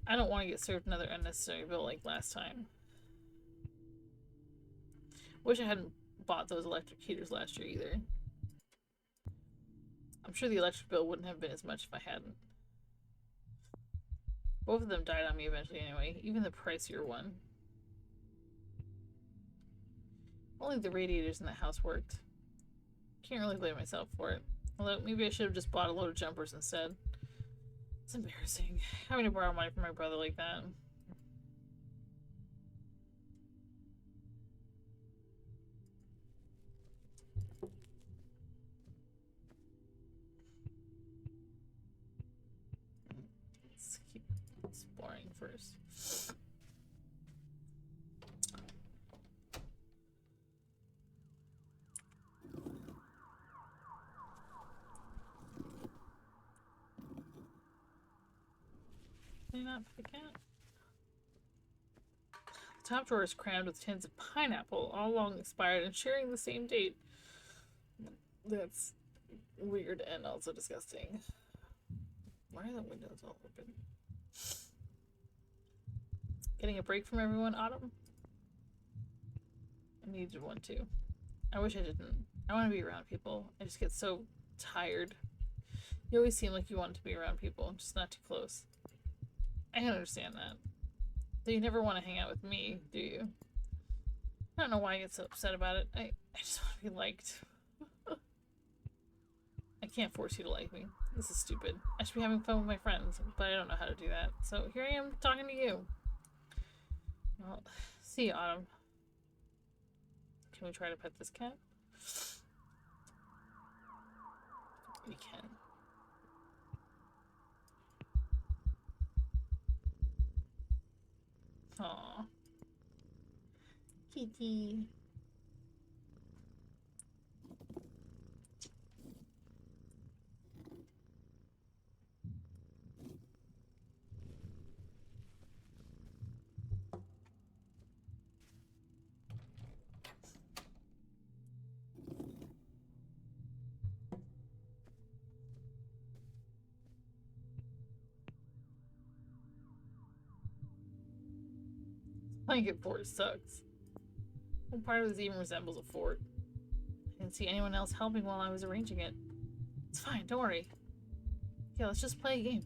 Speaker 1: I don't want to get served another unnecessary bill like last time. Wish I hadn't bought those electric heaters last year either. I'm sure the electric bill wouldn't have been as much if I hadn't. Both of them died on me eventually anyway, even the pricier one. Only the radiators in the house worked. Can't really blame myself for it. Although maybe I should have just bought a load of jumpers instead. It's embarrassing, having to borrow money from my brother like that. Let's keep exploring first. Can I not pet the cat? The top drawer is crammed with tins of pineapple, all long expired and sharing the same date. That's weird and also disgusting. Why are the windows all open? Getting a break from everyone, Autumn? I needed one too. I wish I didn't. I want to be around people. I just get so tired. You always seem like you want to be around people, just not too close. I can understand that. Though you never want to hang out with me, do you? I don't know why I get so upset about it. I just want to be liked. I can't force you to like me. This is stupid. I should be having fun with my friends, but I don't know how to do that. So here I am talking to you. Well, see you, Autumn. Can we try to pet this cat? We can. Aww. Kitty. Blanket fort sucks. What part of this even resembles a fort? I didn't see anyone else helping while I was arranging it. It's fine, don't worry. Yeah, let's just play a game.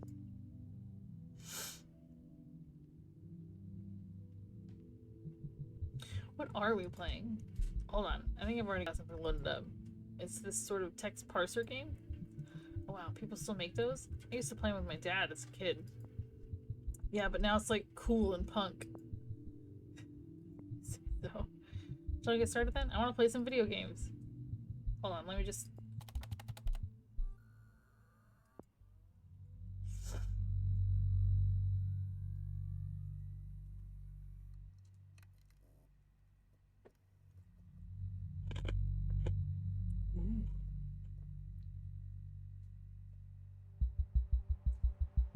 Speaker 1: What are we playing? Hold on, I think I've already got something loaded up. It's this sort of text parser game? Oh wow, people still make those? I used to play with my dad as a kid. Yeah, but now it's like cool and punk. So, shall I get started then? I want to play some video games. Hold on, let me just...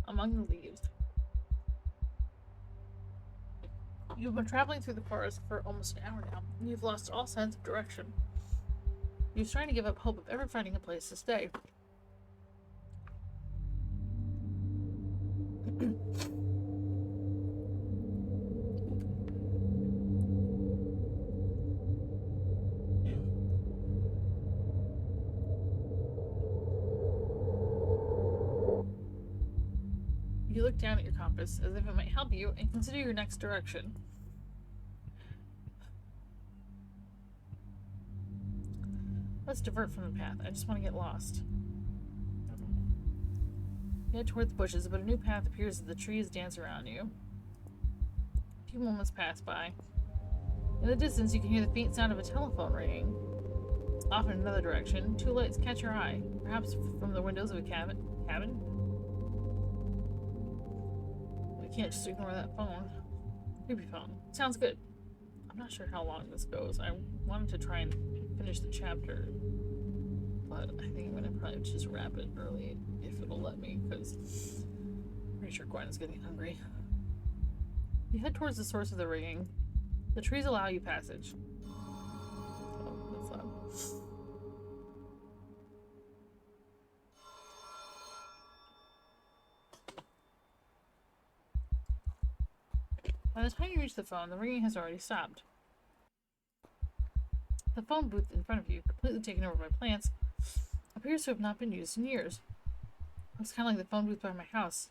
Speaker 1: Among the leaves. You've been traveling through the forest for almost an hour now, and you've lost all sense of direction. You're trying to give up hope of ever finding a place to stay. You look down at your compass as if it might help you and consider your next direction. Let's divert from the path. I just want to get lost. You head toward the bushes, but a new path appears as the trees dance around you. A few moments pass by. In the distance, you can hear the faint sound of a telephone ringing. Off in another direction, two lights catch your eye, perhaps from the windows of a cabin? We can't just ignore that phone. Creepy phone. Sounds good. I'm not sure how long this goes. I wanted to try and finish the chapter, but I think I'm gonna probably just wrap it early if it'll let me, because I'm pretty sure Gwen is getting hungry. You head towards the source of the ringing. The trees allow you passage. Oh, that's loud. By the time you reach the phone, the ringing has already stopped. The phone booth in front of you, completely taken over by plants, appears to have not been used in years. Looks kind of like the phone booth by my house.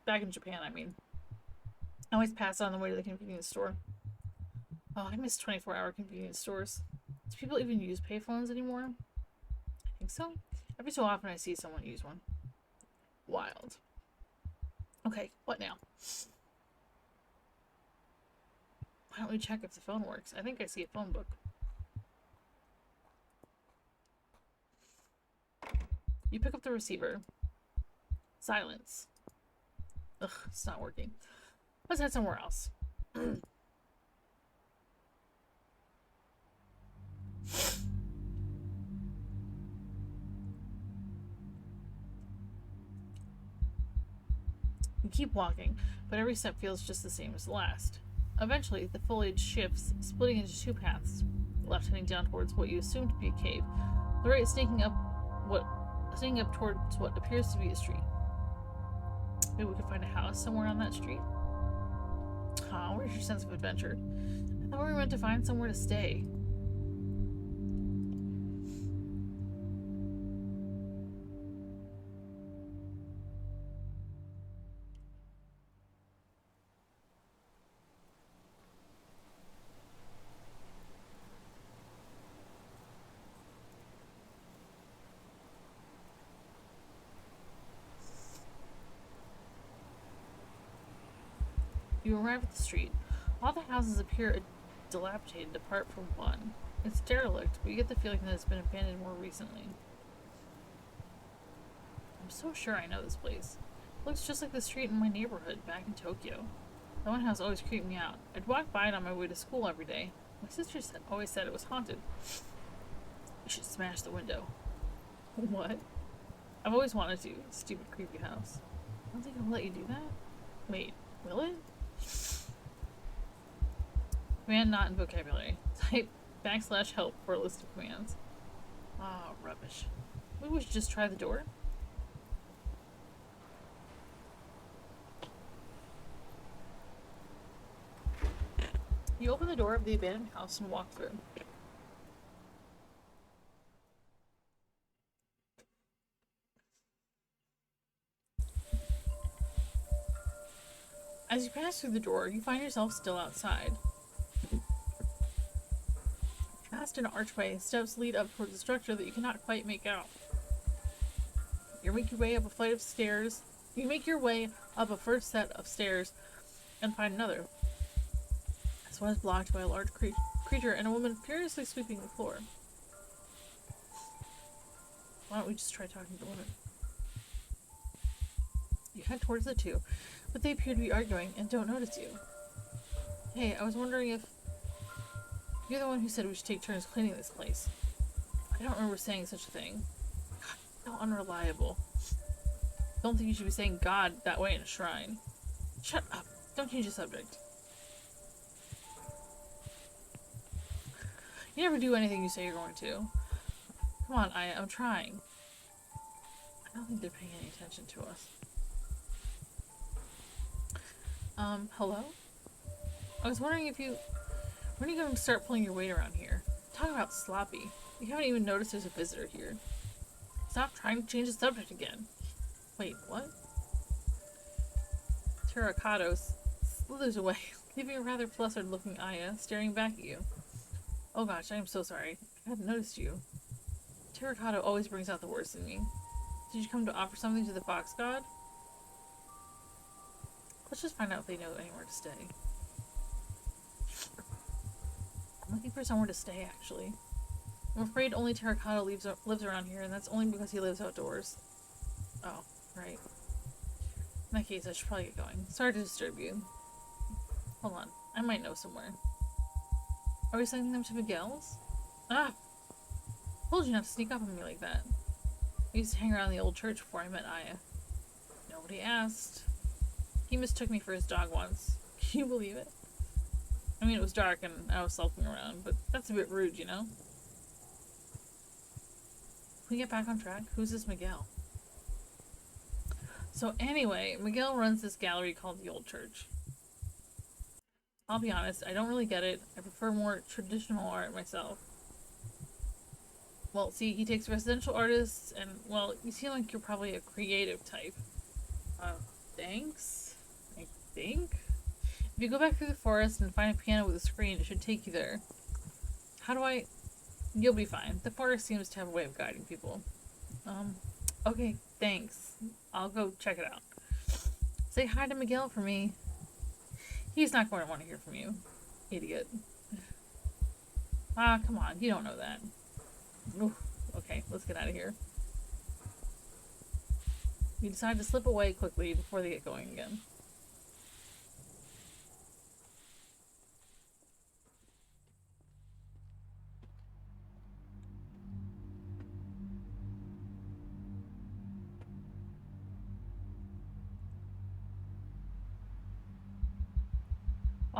Speaker 1: Back in Japan, I mean. I always pass it on the way to the convenience store. Oh, I miss 24-hour convenience stores. Do people even use payphones anymore? I think so. Every so often I see someone use one. Wild. Okay, what now? Why don't we check if the phone works? I think I see a phone book. You pick up the receiver. Silence. Ugh, it's not working. Let's head somewhere else. You keep walking, but every step feels just the same as the last. Eventually, the foliage shifts, splitting into two paths. The left heading down towards what you assume to be a cave. The right sneaking up towards what appears to be a street. Maybe we could find a house somewhere on that street. Where's your sense of adventure? I thought we were meant to find somewhere to stay. You arrive at the street. All the houses appear dilapidated apart from one. It's derelict, but you get the feeling that it's been abandoned more recently. I'm so sure I know this place. It looks just like the street in my neighborhood back in Tokyo. That one house always creeped me out. I'd walk by it on my way to school every day. My sister always said it was haunted. We should smash the window. What? I've always wanted to. Stupid creepy house. I don't think I'll let you do that. Wait, will it? Command not in vocabulary. Type \help for a list of commands. Oh, rubbish. Maybe we should just try the door? You open the door of the abandoned house and walk through. As you pass through the door, you find yourself still outside. Past an archway, steps lead up towards a structure that you cannot quite make out. You make your way up a flight of stairs. You make your way up a first set of stairs and find another. This one is blocked by a large creature and a woman furiously sweeping the floor. Why don't we just try talking to the woman? You head towards the two, but they appear to be arguing and don't notice you. Hey, I was wondering if you're the one who said we should take turns cleaning this place. I don't remember saying such a thing. God, so unreliable. Don't think you should be saying God that way in a shrine. Shut up. Don't change the subject. You never do anything you say you're going to. Come on, I'm trying. I don't think they're paying any attention to us. Hello? I was wondering if when are you going to start pulling your weight around here? Talk about sloppy. You haven't even noticed there's a visitor here. Stop trying to change the subject again. Wait, what? Terracotta slithers away, leaving a rather flustered-looking Aya staring back at you. Oh gosh, I am so sorry. I hadn't noticed you. Terracotta always brings out the worst in me. Did you come to offer something to the fox god? Let's just find out if they know anywhere to stay. I'm looking for somewhere to stay, actually. I'm afraid only Terracotta lives around here, and that's only because he lives outdoors. Oh, right. In that case, I should probably get going. Sorry to disturb you. Hold on. I might know somewhere. Are we sending them to Miguel's? Ah! Told you not to sneak up on me like that. I used to hang around the old church before I met Aya. Nobody asked. He mistook me for his dog once. Can you believe it? I mean, it was dark and I was sulking around, but that's a bit rude, you know? Can we get back on track? Who's this Miguel? So anyway, Miguel runs this gallery called the Old Church. I'll be honest, I don't really get it. I prefer more traditional art myself. Well, see, he takes residential artists and, well, you seem like you're probably a creative type. Thanks? I think? If you go back through the forest and find a piano with a screen, it should take you there. How do I... You'll be fine. The forest seems to have a way of guiding people. Okay, thanks. I'll go check it out. Say hi to Miguel for me. He's not going to want to hear from you. Idiot. Ah, come on. You don't know that. Oof. Okay, let's get out of here. You decide to slip away quickly before they get going again.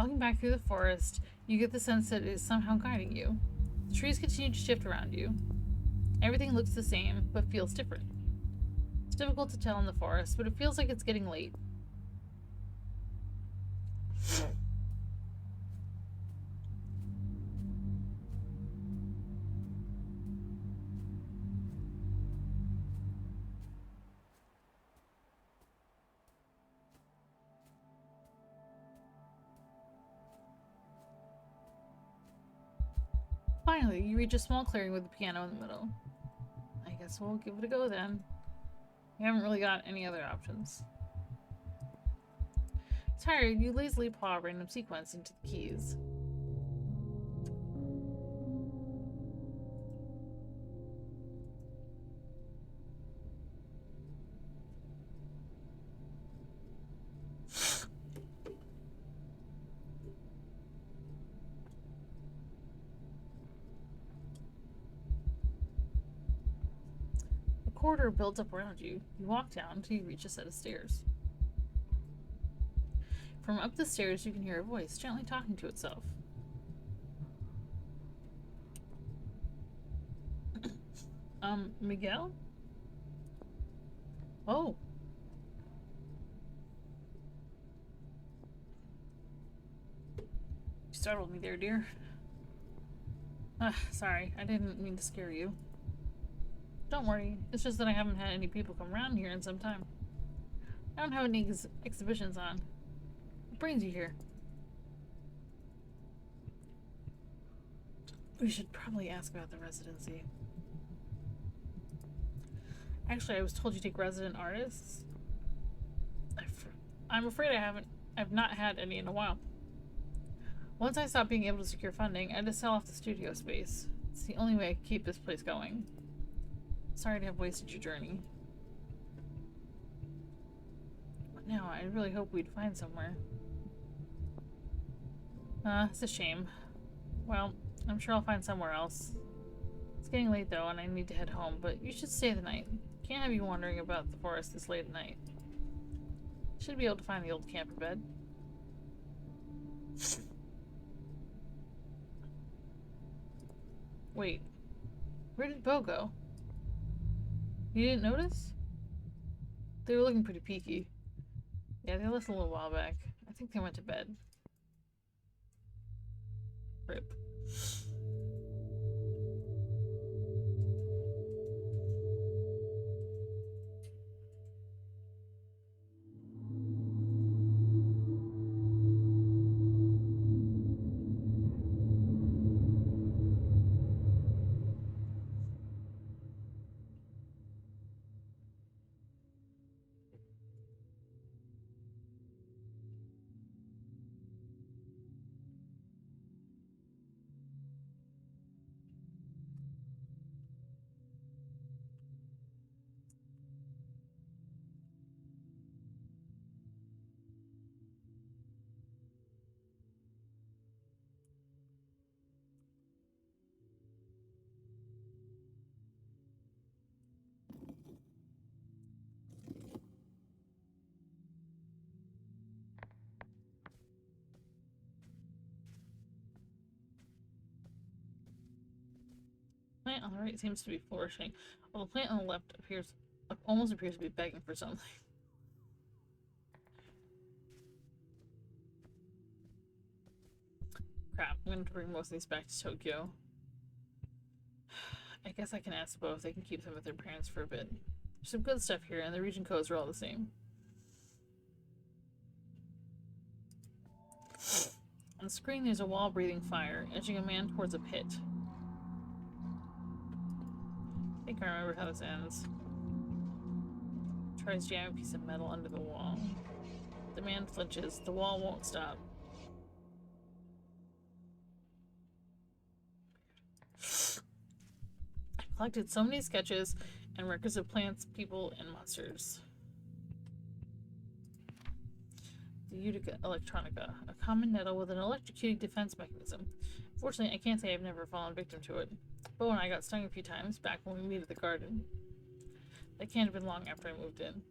Speaker 1: Walking back through the forest, you get the sense that it is somehow guiding you. The trees continue to shift around you. Everything looks the same, but feels different. It's difficult to tell in the forest, but it feels like it's getting late. Finally, you reach a small clearing with a piano in the middle. I guess we'll give it a go then. We haven't really got any other options. Tired, you lazily paw a random sequence into the keys. A corridor builds up around you. You walk down until you reach a set of stairs. From up the stairs, you can hear a voice gently talking to itself. Miguel? Oh. You startled me there, dear. Sorry, I didn't mean to scare you. Don't worry, it's just that I haven't had any people come around here in some time. I don't have any exhibitions on. What brings you here? We should probably ask about the residency. Actually, I was told you take resident artists. I'm afraid I've not had any in a while. Once I stopped being able to secure funding, I had to sell off the studio space. It's the only way I can keep this place going. Sorry to have wasted your journey. But now, I really hope we'd find somewhere. It's a shame. Well, I'm sure I'll find somewhere else. It's getting late though, and I need to head home, but you should stay the night. Can't have you wandering about the forest this late at night. Should be able to find the old camper bed. Wait, where did Bo go? You didn't notice? They were looking pretty peaky. Yeah, they left a little while back. I think they went to bed. Rip. The plant on the right seems to be flourishing, while the plant on the left almost appears to be begging for something. Crap, I'm gonna have to bring most of these back to Tokyo. I guess I can ask both. They can keep them with their parents for a bit. There's some good stuff here, and the region codes are all the same. On the screen, there's a wall breathing fire, edging a man towards a pit. I think I remember how this ends. Tries to jam a piece of metal under the wall. The man flinches. The wall won't stop. I've collected so many sketches and records of plants, people, and monsters. The Utica electronica, a common nettle with an electrocuting defense mechanism. Fortunately, I can't say I've never fallen victim to it. Bo and I got stung a few times back when we met at the garden. That can't have been long after I moved in.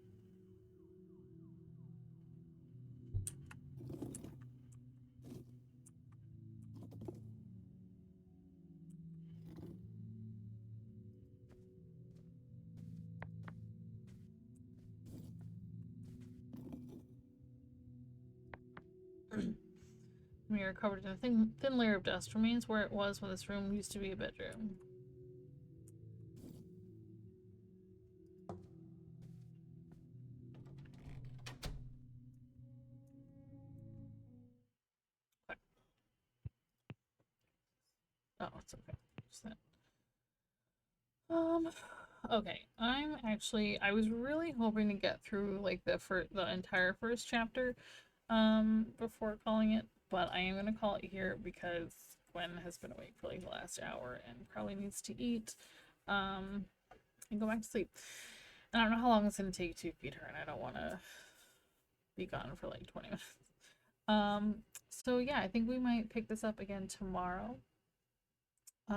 Speaker 1: Mirror covered in a thin layer of dust remains where it was when this room used to be a bedroom. Okay. Oh, it's okay. Just that. Okay. I was really hoping to get through like the entire first chapter, before calling it, but I am gonna call it here because Gwen has been awake for like the last hour and probably needs to eat, and go back to sleep. And I don't know how long it's gonna take to feed her, and I don't want to be gone for like 20 minutes. So yeah, I think we might pick this up again tomorrow.